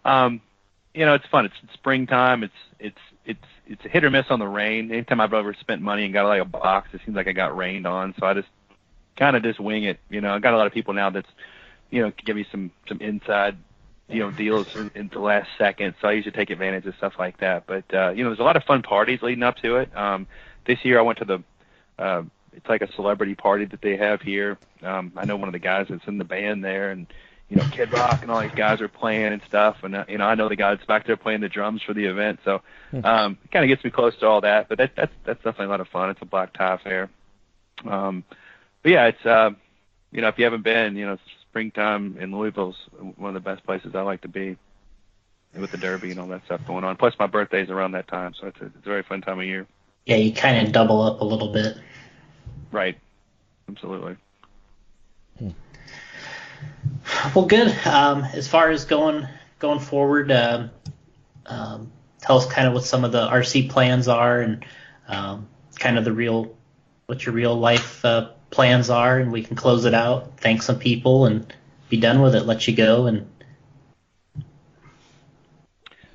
it's fun. It's springtime. It's a hit or miss on the rain. Anytime I've ever spent money and got like a box, it seems like I got rained on. So I just kind of just wing it. I got a lot of people now that's, give me some inside, deals in the last second. So I usually take advantage of stuff like that. But, there's a lot of fun parties leading up to it. This year I went to it's like a celebrity party that they have here. I know one of the guys that's in the band there, and, Kid Rock and all these guys are playing and stuff. And, I know the guys back there playing the drums for the event. So, it kind of gets me close to all that, but that's definitely a lot of fun. It's a black tie affair. But yeah, it's, if you haven't been, springtime in Louisville's one of the best places I like to be with the Derby and all that stuff going on. Plus my birthday's around that time. So it's a very fun time of year. Yeah. You kind of double up a little bit. Right. Absolutely. Well, good. As far as going forward, tell us kind of what some of the RC plans are, and kind of what your real life plans are, and we can close it out, thank some people, and be done with it. Let you go. And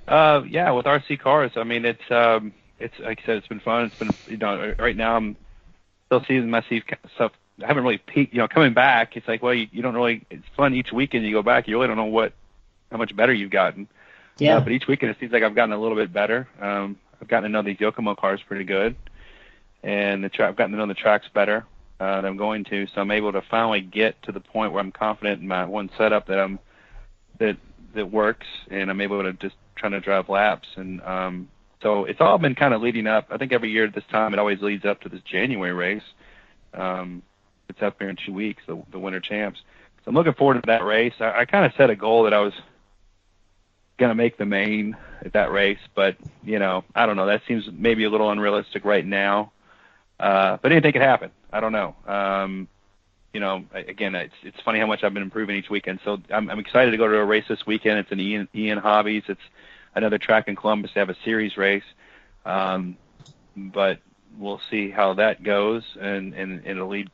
yeah, with RC cars, I mean, it's like I said, it's been fun. It's been right now I'm still seeing my stuff. I haven't really peaked, coming back. It's like, well, you don't really, it's fun each weekend you go back. You really don't know how much better you've gotten. Yeah. But each weekend it seems like I've gotten a little bit better. I've gotten to know these Yokomo cars pretty good. And I've gotten to know the tracks better that I'm going to. So I'm able to finally get to the point where I'm confident in my one setup that works. And I'm able to just try to drive laps. And so it's all been kind of leading up. I think every year at this time it always leads up to this January race. It's up here in 2 weeks, the Winter Champs. So I'm looking forward to that race. I kind of set a goal that I was going to make the main at that race, but, I don't know. That seems maybe a little unrealistic right now. But anything could happen. I don't know. Again, it's funny how much I've been improving each weekend. So I'm excited to go to a race this weekend. It's an Ian Hobbies. It's another track in Columbus. They have a series race. But we'll see how that goes, and it'll lead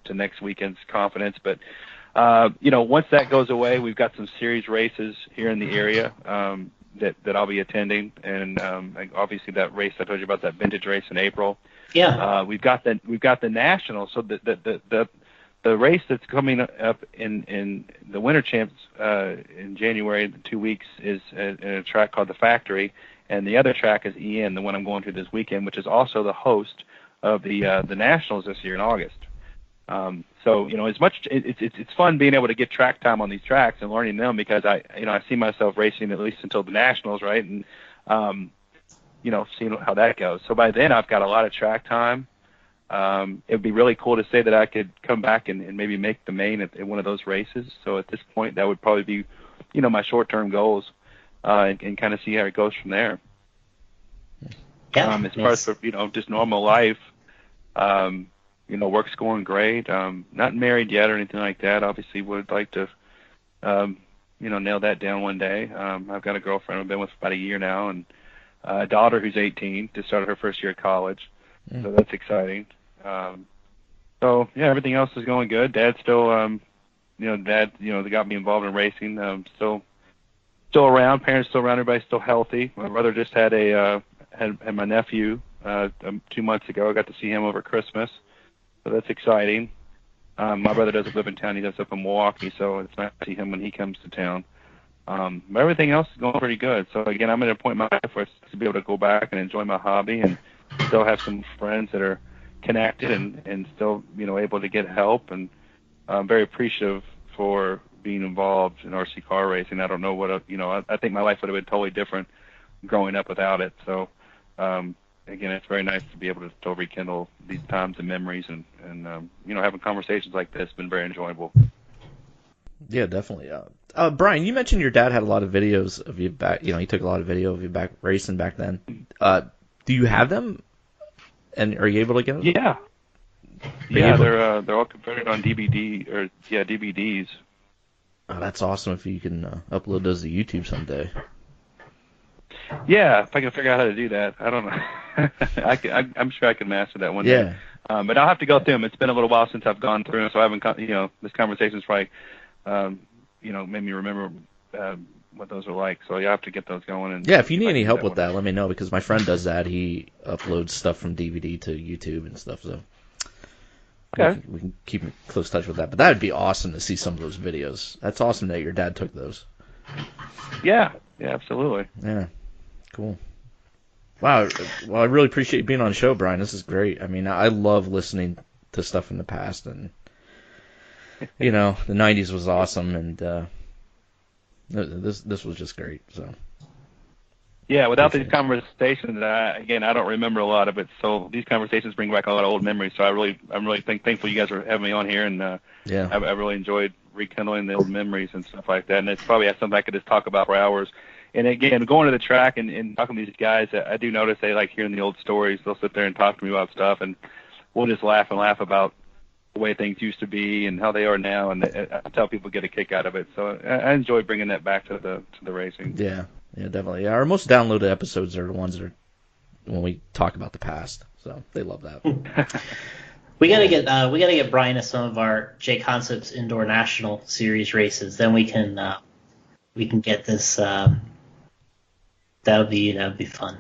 to next weekend's confidence. But, once that goes away, we've got some series races here in the area that I'll be attending. And obviously that race I told you about, that vintage race in April. Yeah. We've got the National. So the race that's coming up in the Winter Champs in January, in 2 weeks, is in a track called the Factory. And the other track is EN, the one I'm going to this weekend, which is also the host of the Nationals this year in August. So as much it's fun being able to get track time on these tracks and learning them, because I see myself racing at least until the Nationals, right? And seeing how that goes. So by then I've got a lot of track time. It would be really cool to say that I could come back and maybe make the main at one of those races. So at this point, that would probably be my short-term goals. And kind of see how it goes from there. Yeah. As far as just normal life, work's going great. Not married yet or anything like that. Obviously, would like to, nail that down one day. I've got a girlfriend I've been with for about a year now, and a daughter who's 18, just started her first year of college. So that's exciting. So yeah, everything else is going good. Dad's still, they got me involved in racing. Still around, parents still around, everybody's still healthy. My brother just had my nephew 2 months ago. I got to see him over Christmas, so that's exciting. My brother doesn't live in town; he lives up in Milwaukee, so it's nice to see him when he comes to town. But everything else is going pretty good. So again, I'm at a point in my life where to be able to go back and enjoy my hobby, and still have some friends that are connected and still able to get help. And I'm very appreciative for being involved in RC car racing. I don't know what I think my life would have been totally different growing up without it. So again, it's very nice to be able to still rekindle these times and memories, and having conversations like this has been very enjoyable. Yeah, definitely. Brian, you mentioned your dad had a lot of videos of you back. He took a lot of video of you back racing back then. Do you have them? And are you able to get them? Yeah. Yeah, they're all converted on DVDs. Oh, that's awesome if you can upload those to YouTube someday. Yeah, if I can figure out how to do that. I don't know. I'm sure I can master that one day. But I'll have to go through them. It's been a little while since I've gone through them, so I haven't, this conversation's probably, made me remember what those are like. So you have to get those going. And yeah, if you need any help with that, let me know, because my friend does that. He uploads stuff from DVD to YouTube and stuff, so okay. we can keep in close touch with that. But that would be awesome to see some of those videos. That's awesome that your dad took those. Yeah, absolutely. Yeah, cool. Wow, well, I really appreciate you being on the show, Brian. This is great. I mean, I love listening to stuff from the past, and the 90s was awesome, and this was just great. So yeah, without these conversations, I don't remember a lot of it. So these conversations bring back a lot of old memories. So I'm really thankful you guys are having me on here, and I really enjoyed rekindling the old memories and stuff like that. And it's probably something I could just talk about for hours. And again, going to the track and talking to these guys, I do notice they like hearing the old stories. They'll sit there and talk to me about stuff, and we'll just laugh about the way things used to be and how they are now. And I tell people get a kick out of it. So I enjoy bringing that back to the racing. Yeah, definitely. Yeah, our most downloaded episodes are the ones that are when we talk about the past. So they love that. We gotta get Brian to some of our J Concepts Indoor National Series races. Then we can get this. That'd be fun.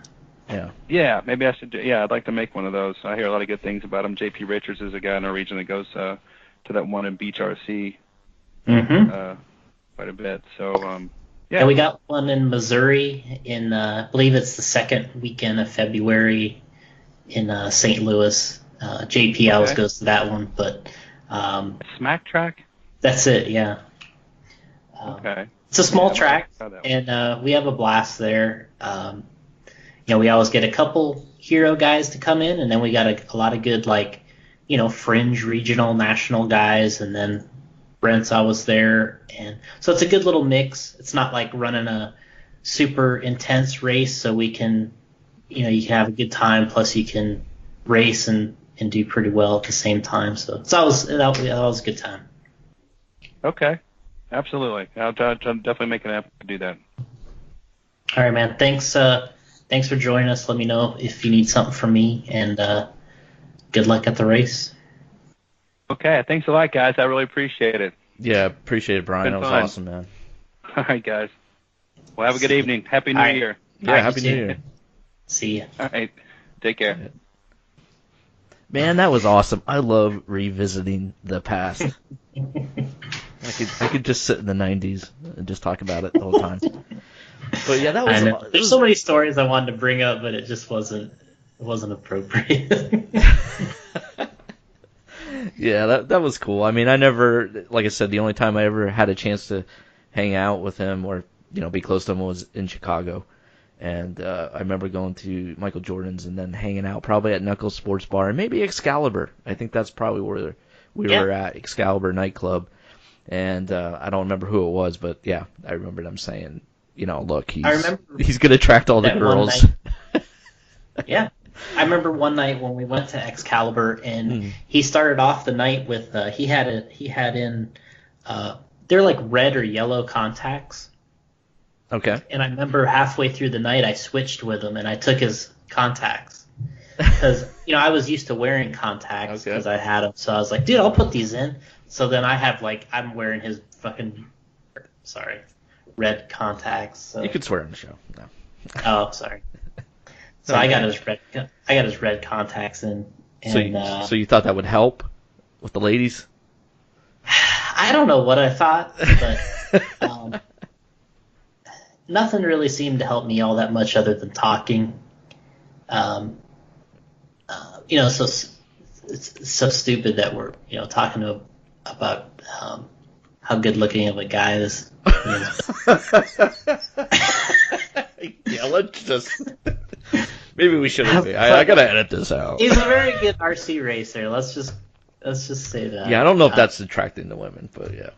Yeah. Yeah, maybe I should. I'd like to make one of those. I hear a lot of good things about him. J.P. Richards is a guy in our region that goes to that one in Beach RC quite a bit. So yeah, we got one in Missouri in I believe it's the second weekend of February in St. Louis. JP always goes to that one, but Smack Track. That's it. Yeah. Okay. It's a small track, and we have a blast there. We always get a couple hero guys to come in, and then we got a lot of good, fringe regional national guys, and then Brent's always there. And so it's a good little mix. It's not like running a super intense race, so we can, you can have a good time, plus you can race and do pretty well at the same time. So it's always a good time. Okay. Absolutely. I'll definitely make an effort to do that. All right, man. Thanks for joining us. Let me know if you need something from me, and good luck at the race. Okay. Thanks a lot, guys. I really appreciate it. Yeah, appreciate it, Brian. That was awesome, man. All right, guys. Well, have a good evening. Happy New Year. Yeah, Happy New Year. See ya. All right. Take care. Man, that was awesome. I love revisiting the past. I could just sit in the 90s and just talk about it the whole time. But yeah, that was. There's so many stories I wanted to bring up, but it just wasn't appropriate. Yeah, that was cool. I mean, I never, like I said, the only time I ever had a chance to hang out with him or be close to him was in Chicago. And I remember going to Michael Jordan's and then hanging out probably at Knuckles Sports Bar and maybe Excalibur. I think that's probably where we were at, Excalibur nightclub. And I don't remember who it was, but yeah, I remember them saying, look, he's going to attract all the girls. Yeah. I remember one night when we went to Excalibur, and he started off the night with he had in they're like red or yellow contacts. Okay. And I remember halfway through the night I switched with him and I took his contacts because I was used to wearing contacts because I had them. So I was like, dude, I'll put these in. So then I have I'm wearing his red contacts. So. You could swear on the show. No. Oh, sorry. So I got his red contacts in. And, so you thought that would help with the ladies? I don't know what I thought, but nothing really seemed to help me all that much other than talking. So it's so stupid that we're talking about how good looking of a guy this is. Yeah, let's just. Maybe we shouldn't be. I gotta edit this out. He's a very good RC racer. Let's just say that. Yeah, I don't know if that's attracting to women, but yeah.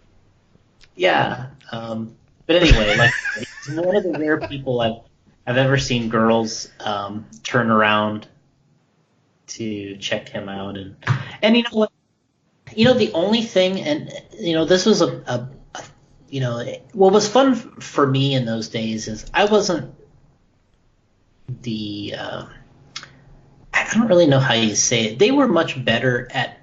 Yeah. But anyway, like he's one of the rare people I've ever seen girls turn around to check him out, and you know what? You know the only thing, and you know this was a you know what was fun for me in those days is I wasn't the I don't really know how you say it. They were much better at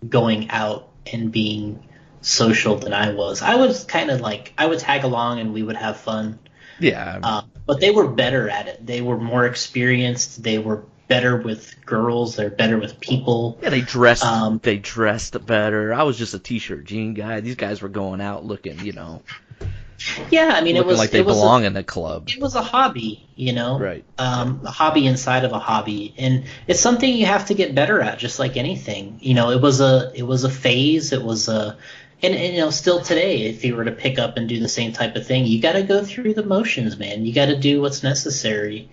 going out and being social than I was. I was kind of like I would tag along and we would have fun. Yeah. But they were better at it. They were more experienced. They were better with girls. They're better with people. Yeah, they dressed. They dressed better. I was just a t-shirt jean guy. These guys were going out looking, Yeah, I mean, looking it was like they belong in the club. It was a hobby, Right. a hobby inside of a hobby, and it's something you have to get better at, just like anything. It was a phase. It was and still today, if you were to pick up and do the same type of thing, you got to go through the motions, man. You got to do what's necessary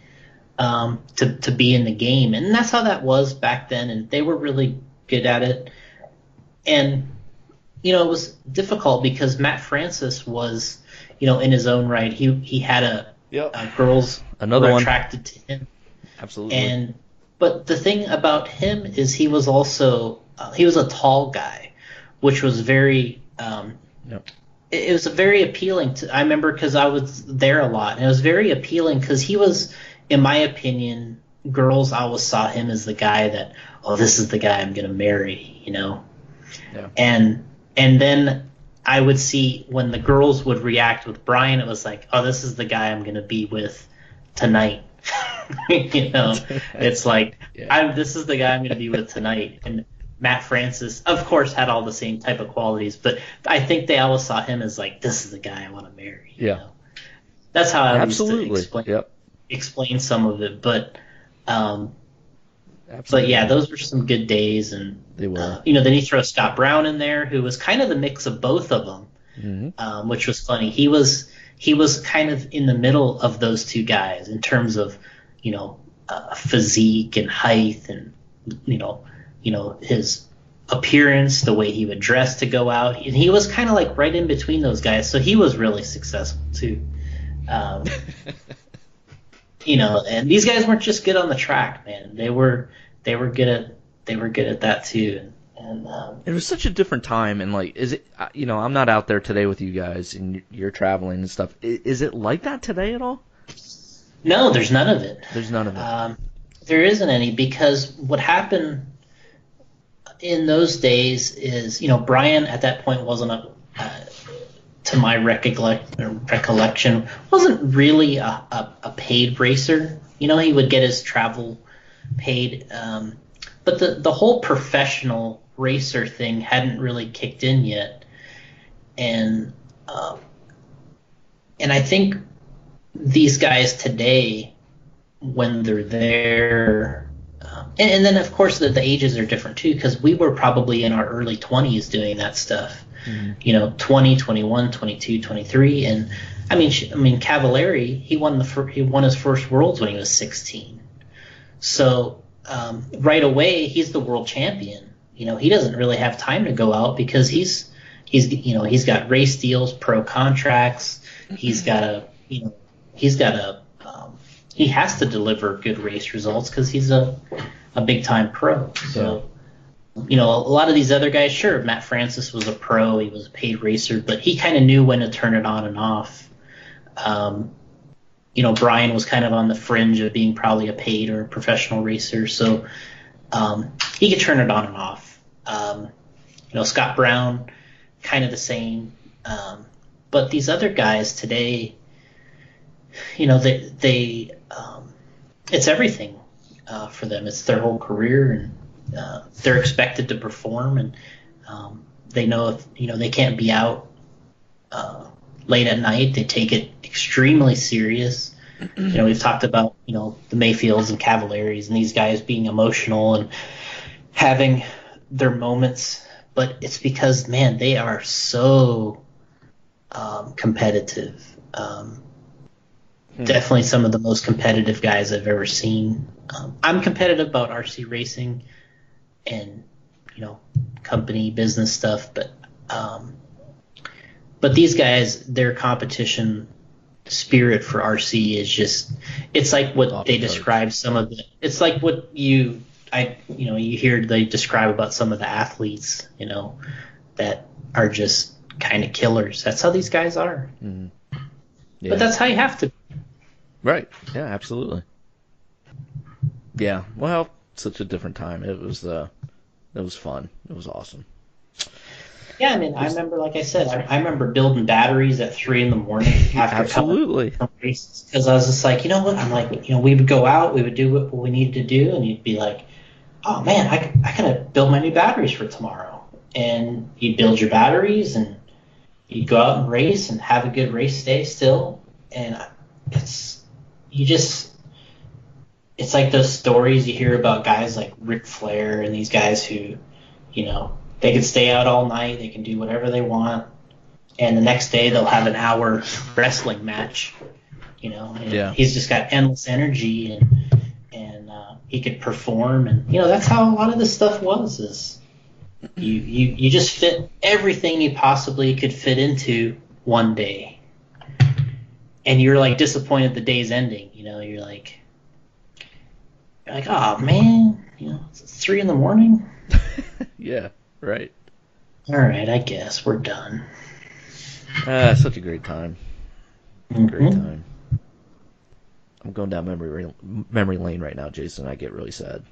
to be in the game, and that's how that was back then. And they were really good at it, and it was difficult because Matt Francis was. In his own right, he had girls Another were one attracted to him. Absolutely. But the thing about him is he was also he was a tall guy, which was very it was very appealing to. I remember because I was there a lot, and it was very appealing because he was, in my opinion, girls always saw him as the guy that this is the guy I'm gonna marry, Yeah. and then. I would see when the girls would react with Brian, it was like, this is the guy I'm going to be with tonight. It's like, this is the guy I'm going to be with tonight. And Matt Francis, of course, had all the same type of qualities, but I think they always saw him as like, this is the guy I want to marry. Yeah. That's how I Absolutely. used to explain some of it. But Absolutely. yeah, those were some good days, and they were. Then you throw Scott Brown in there, who was kind of the mix of both of them, which was funny. He was kind of in the middle of those two guys in terms of physique and height, and his appearance, the way he would dress to go out, and he was kind of like right in between those guys. So he was really successful too. And these guys weren't just good on the track, man. They were good at that too. And it was such a different time. And like, is it? I'm not out there today with you guys, and you're traveling and stuff. Is it like that today at all? No, there's none of it. There's none of it. There isn't any, because what happened in those days is, Brian at that point wasn't to my recollection, wasn't really a paid racer. He would get his travel paid, but the whole professional racer thing hadn't really kicked in yet, and I think these guys today, when they're there, and then of course the ages are different too, because we were probably in our early 20s doing that stuff. 20, 21, 22, 23, and I mean Cavallari, he won his first worlds when he was 16. So right away he's the world champion. He doesn't really have time to go out because he's got race deals, pro contracts. He's got he has to deliver good race results because he's a big time pro. So. A lot of these other guys, sure, Matt Francis was a pro, he was a paid racer, but he kind of knew when to turn it on and off. Brian was kind of on the fringe of being probably a paid or a professional racer, so he could turn it on and off. Scott Brown, kind of the same. But these other guys today, they it's everything for them. It's their whole career, and they're expected to perform, and they know if they can't be out late at night. They take it extremely serious. We've talked about the Mayfields and Cavalleries and these guys being emotional and having their moments, but it's because, man, they are so competitive. Definitely some of the most competitive guys I've ever seen. I'm competitive about RC racing and company business stuff, but But these guys, their competition spirit for RC is just, it's like what they describe some of the, it's like what you hear they describe about some of the athletes, that are just kind of killers. That's how these guys are. Mm-hmm. Yeah. But that's how you have to. Right. Yeah, absolutely. Yeah. Well, such a different time. It was fun. It was awesome. Yeah, I mean, I remember, like I said, I remember building batteries at 3 a.m. after absolutely races, because I was just like, you know what? I'm like, we would go out, we would do what we needed to do, and you'd be like, oh man, I gotta build my new batteries for tomorrow. And you'd build your batteries, and you'd go out and race, and have a good race day still. And it's like those stories you hear about guys like Ric Flair and these guys who, they can stay out all night, they can do whatever they want, and the next day they'll have an hour wrestling match, and yeah. He's just got endless energy, and he could perform, and that's how a lot of this stuff was, is you just fit everything you possibly could fit into one day, and you're like disappointed the day's ending. You're like, oh man, it's 3 a.m. Yeah, right. All right, I guess we're done. Such a great time. Mm-hmm. Great time. I'm going down memory lane right now, Jason. I get really sad.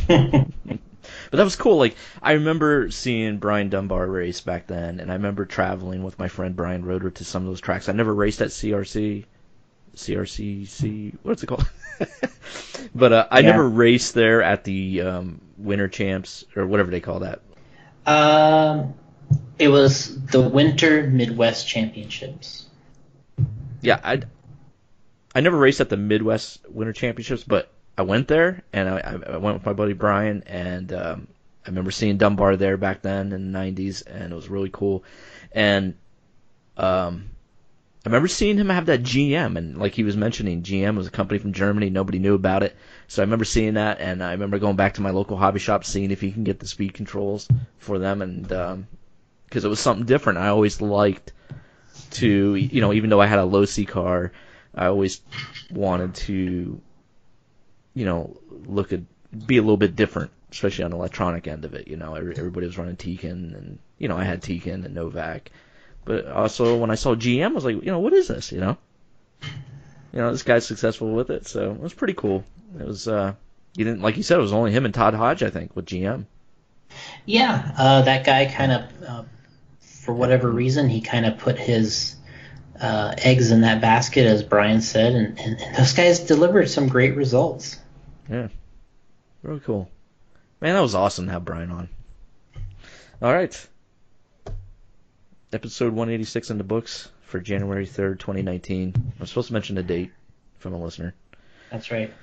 But that was cool. Like, I remember seeing Brian Dunbar race back then, and I remember traveling with my friend Brian Roeder to some of those tracks. I never raced at CRCC, what's it called? But I never raced there at the Winter Champs, or whatever they call that. It was the Winter Midwest Championships. Yeah, I never raced at the Midwest Winter Championships, but I went there, and I went with my buddy Brian, and I remember seeing Dunbar there back then in the 90s, and it was really cool. And I remember seeing him have that GM, and like he was mentioning, GM was a company from Germany. Nobody knew about it. So I remember seeing that, and I remember going back to my local hobby shop, seeing if he can get the speed controls for them, and because it was something different. I always liked to, even though I had a low C car, I always wanted to, be a little bit different, especially on the electronic end of it. Everybody was running Tekin, and I had Tekin and Novak. But also, when I saw GM, I was like, what is this? This guy's successful with it, so it was pretty cool. It was, like you said, it was only him and Todd Hodge, I think, with GM. Yeah, that guy kind of, for whatever reason, he kind of put his eggs in that basket, as Brian said, and those guys delivered some great results. Yeah, really cool. Man, that was awesome to have Brian on. All right. Episode 186 in the books for January 3rd, 2019. I'm supposed to mention the date from a listener. That's right.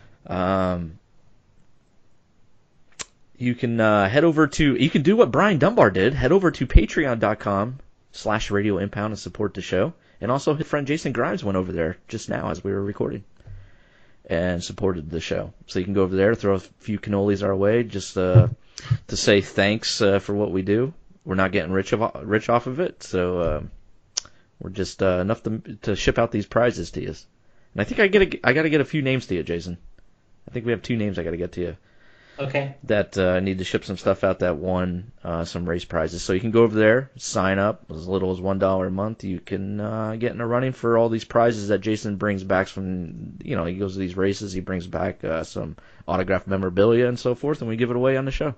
You can you can do what Brian Dunbar did. Head over to patreon.com/Radio Impound and support the show. And also his friend Jason Grimes went over there just now as we were recording and supported the show. So you can go over there, throw a few cannolis our way, just to say thanks for what we do. We're not getting rich off of it, so we're just enough to ship out these prizes to you. And I think I got to get a few names to you, Jason. I think we have 2 names I got to get to you. Okay. That need to ship some stuff out that won some race prizes. So you can go over there, sign up as little as $1 a month. You can get in the running for all these prizes that Jason brings back from. He goes to these races. He brings back some autographed memorabilia and so forth, and we give it away on the show.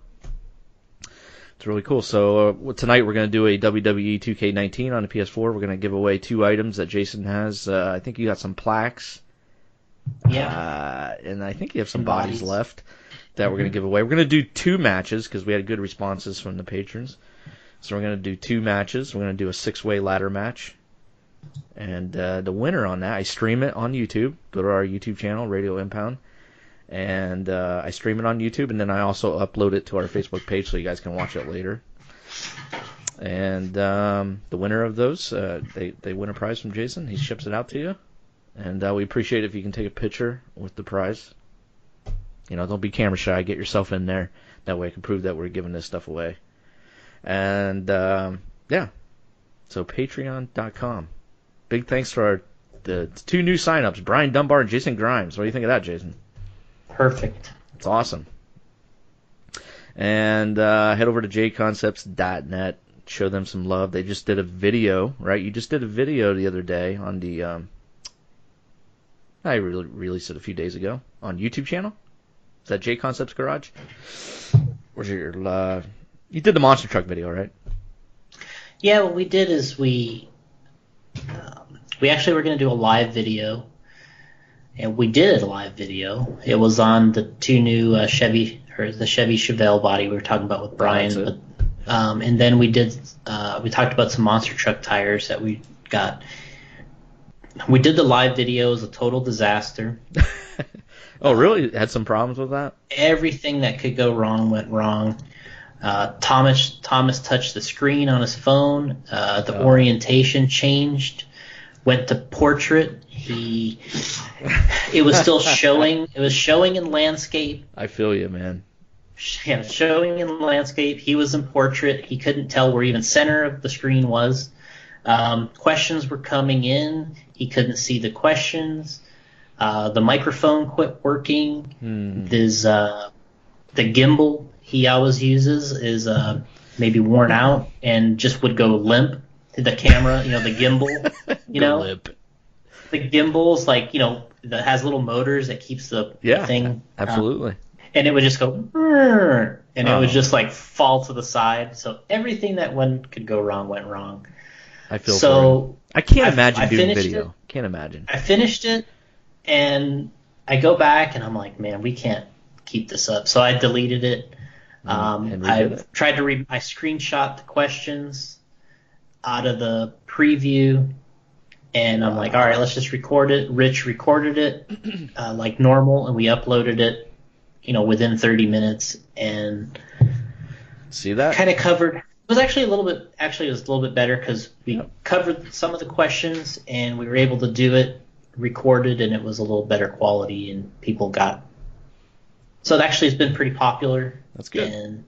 It's really cool. So tonight we're going to do a WWE 2K19 on the PS4. We're going to give away 2 items that Jason has. I think you got some plaques. Yeah. And I think you have some bodies left that we're going to give away. We're going to do 2 matches because we had good responses from the patrons. So we're going to do 2 matches. We're going to do a 6-way ladder match. And the winner on that, I stream it on YouTube. Go to our YouTube channel, Radio Impound. And I stream it on YouTube, and then I also upload it to our Facebook page so you guys can watch it later. And the winner of those, they win a prize from Jason. He ships it out to you. And we appreciate it if you can take a picture with the prize. Don't be camera shy. Get yourself in there. That way I can prove that we're giving this stuff away. And, yeah. So patreon.com. Big thanks to the 2 new signups, Brian Dunbar and Jason Grimes. What do you think of that, Jason? Perfect. It's awesome. And head over to jconcepts.net. Show them some love. They just did a video, right? You just did a video the other day on the... I released it a few days ago on YouTube channel. Is that J Concepts Garage? Where's your... you did the monster truck video, right? Yeah, what we did is we actually were going to do a live video, and we did a live video. It was on the 2 new the Chevy Chevelle body we were talking about with Brian. And then we talked about some monster truck tires that we got. We did the live video. It was a total disaster. Oh, really? Had some problems with that? Everything that could go wrong went wrong. Thomas touched the screen on his phone. The orientation changed. Went to portrait. It was still showing. It was showing in landscape. I feel you, man. Yeah, showing in landscape. He was in portrait. He couldn't tell where even center of the screen was. Questions were coming in. He couldn't see the questions. The microphone quit working. The gimbal he always uses is maybe worn out and just would go limp. The camera, the gimbal, limp. The gimbal's like, that has little motors that keeps the thing. Absolutely. And it would just go, and it would just like fall to the side. So everything that could go wrong went wrong. I feel so. I can't imagine doing video. Can't imagine. I finished it, and I go back, and I'm like, man, we can't keep this up. So I deleted it. I tried to I screenshot the questions out of the preview, and I'm like, all right, let's just record it. Rich recorded it like normal, and we uploaded it, within 30 minutes, and see that kind of covered. It was actually it was a little bit better because we covered some of the questions, and we were able to do it recorded, and it was a little better quality, and people got. So it actually has been pretty popular. That's good. And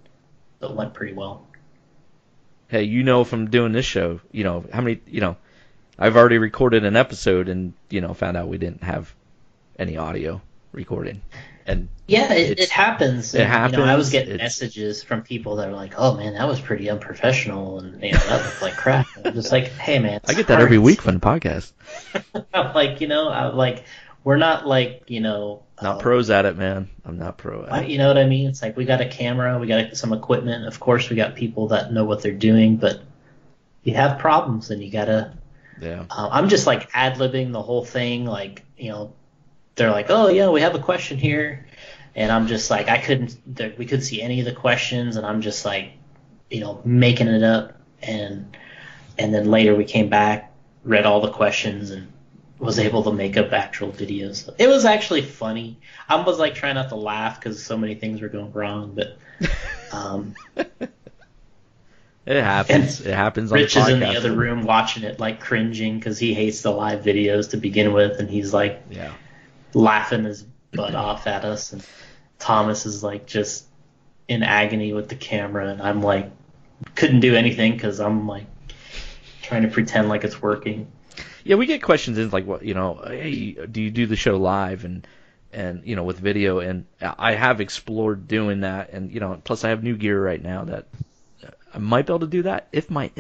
it went pretty well. Hey, from doing this show, how many, I've already recorded an episode and, found out we didn't have any audio recording. And yeah, it happens. It happens. I was getting messages from people that were like, "Oh man, that was pretty unprofessional," and that looked like crap. And I'm just like, "Hey man, I get that every week from the podcast." I'm like, we're not like, not pros at it, man. I'm not pro at it. You know what I mean? It's like we got a camera, we got some equipment. Of course, we got people that know what they're doing, but you have problems, and you gotta. Yeah. I'm just like ad-libbing the whole thing, like they're like, oh yeah, we have a question here, and I'm just like, we couldn't see any of the questions, and I'm just like, making it up, and then later we came back, read all the questions, and was able to make up actual videos. It was actually funny. I was like trying not to laugh because so many things were going wrong, but it happens. It happens. Rich on is in the other room watching it, like cringing because he hates the live videos to begin with, and he's like, laughing his butt off at us, and Thomas is like just in agony with the camera, and I'm like couldn't do anything because I'm like trying to pretend like it's working. Yeah, we get questions in like, what, hey, do you do the show live and with video? And I have explored doing that, and plus I have new gear right now that I might be able to do that if the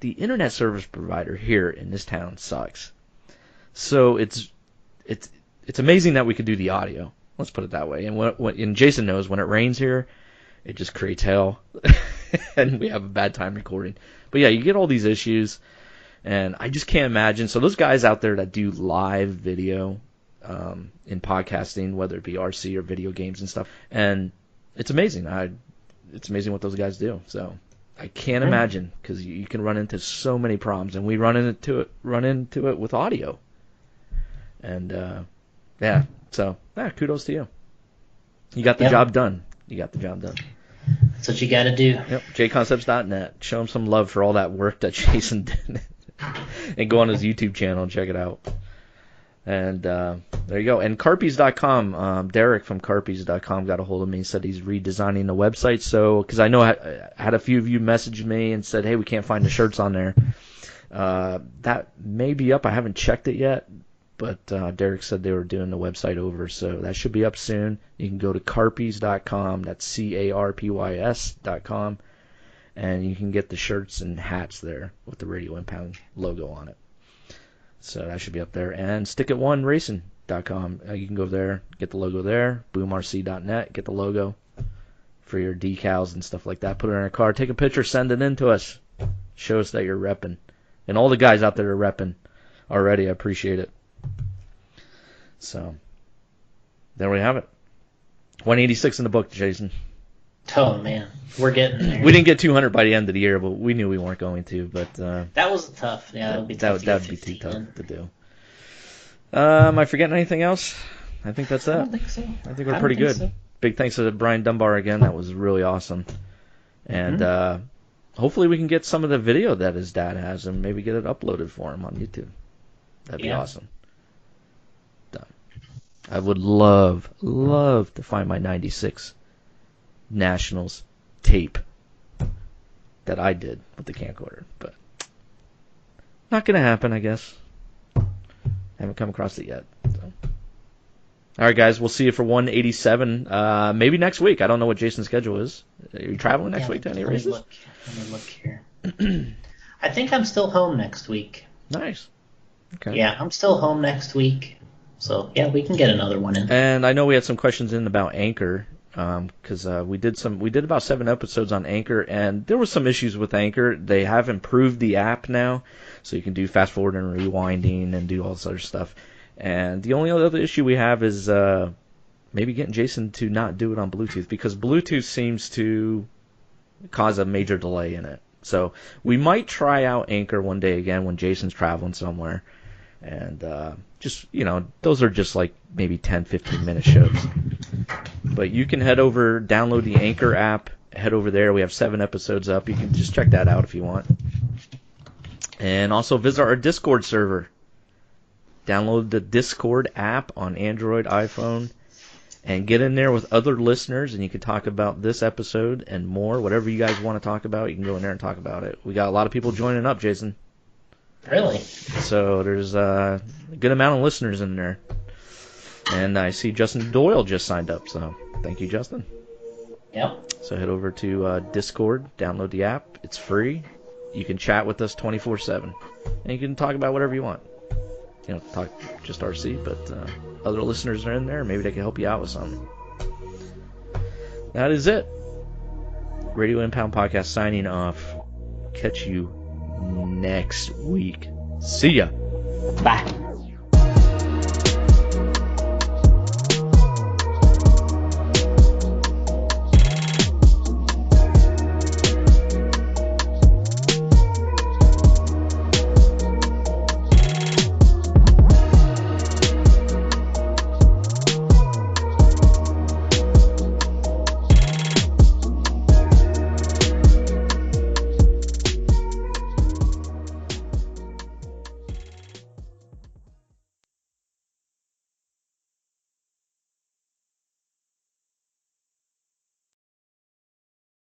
internet service provider here in this town sucks. So it's amazing that we could do the audio. Let's put it that way. And Jason knows when it rains here, it just creates hell, and we have a bad time recording. But yeah, you get all these issues, and I just can't imagine. So those guys out there that do live video in podcasting, whether it be RC or video games and stuff, and it's amazing. It's amazing what those guys do. So I can't imagine, because you can run into so many problems, and we run into it with audio. And so kudos to you. You got the job done. That's what you got to do. Yep, jconcepts.net. Show him some love for all that work that Jason did. And go on his YouTube channel and check it out. And there you go. And Carpies.com, Derek from Carpies.com got a hold of me and said he's redesigning the website. So, because I know I had a few of you message me and said, hey, we can't find the shirts on there. That may be up. I haven't checked it yet. But Derek said they were doing the website over. So that should be up soon. You can go to Carpies.com. That's CARPYS.com. And you can get the shirts and hats there with the Radio Impound logo on it. So that should be up there. And StickIt1Racing.com. You can go there, get the logo there. BoomRC.net, get the logo for your decals and stuff like that. Put it on a car. Take a picture, send it in to us. Show us that you're repping. And all the guys out there are repping already. I appreciate it. So there we have it. 186 in the book, Jason. Oh, man. We're getting there. We didn't get 200 by the end of the year, but we knew we weren't going to. But that was tough. Yeah, that would be tough. That would be too tough to do. Am I forgetting anything else? I think that's it. I don't think so. I think we're pretty good. So. Big thanks to Brian Dunbar again. That was really awesome. And hopefully we can get some of the video that his dad has and maybe get it uploaded for him on YouTube. That'd be awesome. Done. I would love to find my 96 Nationals tape that I did with the camcorder, but not gonna happen, I guess. Haven't come across it yet. So. All right, guys, we'll see you for 187. Maybe next week. I don't know what Jason's schedule is. Are you traveling next week to any races? Let me look here. I think I'm still home next week. Nice. Okay. Yeah, I'm still home next week. So yeah, we can get another one in. And I know we had some questions in about Anchor. Because we did about 7 episodes on Anchor, and there were some issues with Anchor. They have improved the app now, so you can do fast forward and rewinding and do all this other stuff. And the only other issue we have is maybe getting Jason to not do it on Bluetooth, because Bluetooth seems to cause a major delay in it. So we might try out Anchor one day again when Jason's traveling somewhere. And just, those are just like maybe 10, 15-minute shows. But you can head over, download the Anchor app, head over there. We have 7 episodes up. You can just check that out if you want. And also visit our Discord server. Download the Discord app on Android, iPhone, and get in there with other listeners, and you can talk about this episode and more. Whatever you guys want to talk about, you can go in there and talk about it. We got a lot of people joining up, Jason. Really? So there's a good amount of listeners in there. And I see Justin Doyle just signed up, so thank you, Justin. Yep. So head over to Discord, download the app. It's free. You can chat with us 24/7. And you can talk about whatever you want. Talk just RC, but other listeners are in there. Maybe they can help you out with something. That is it. Radio Impound Podcast signing off. Catch you next week. See ya. Bye.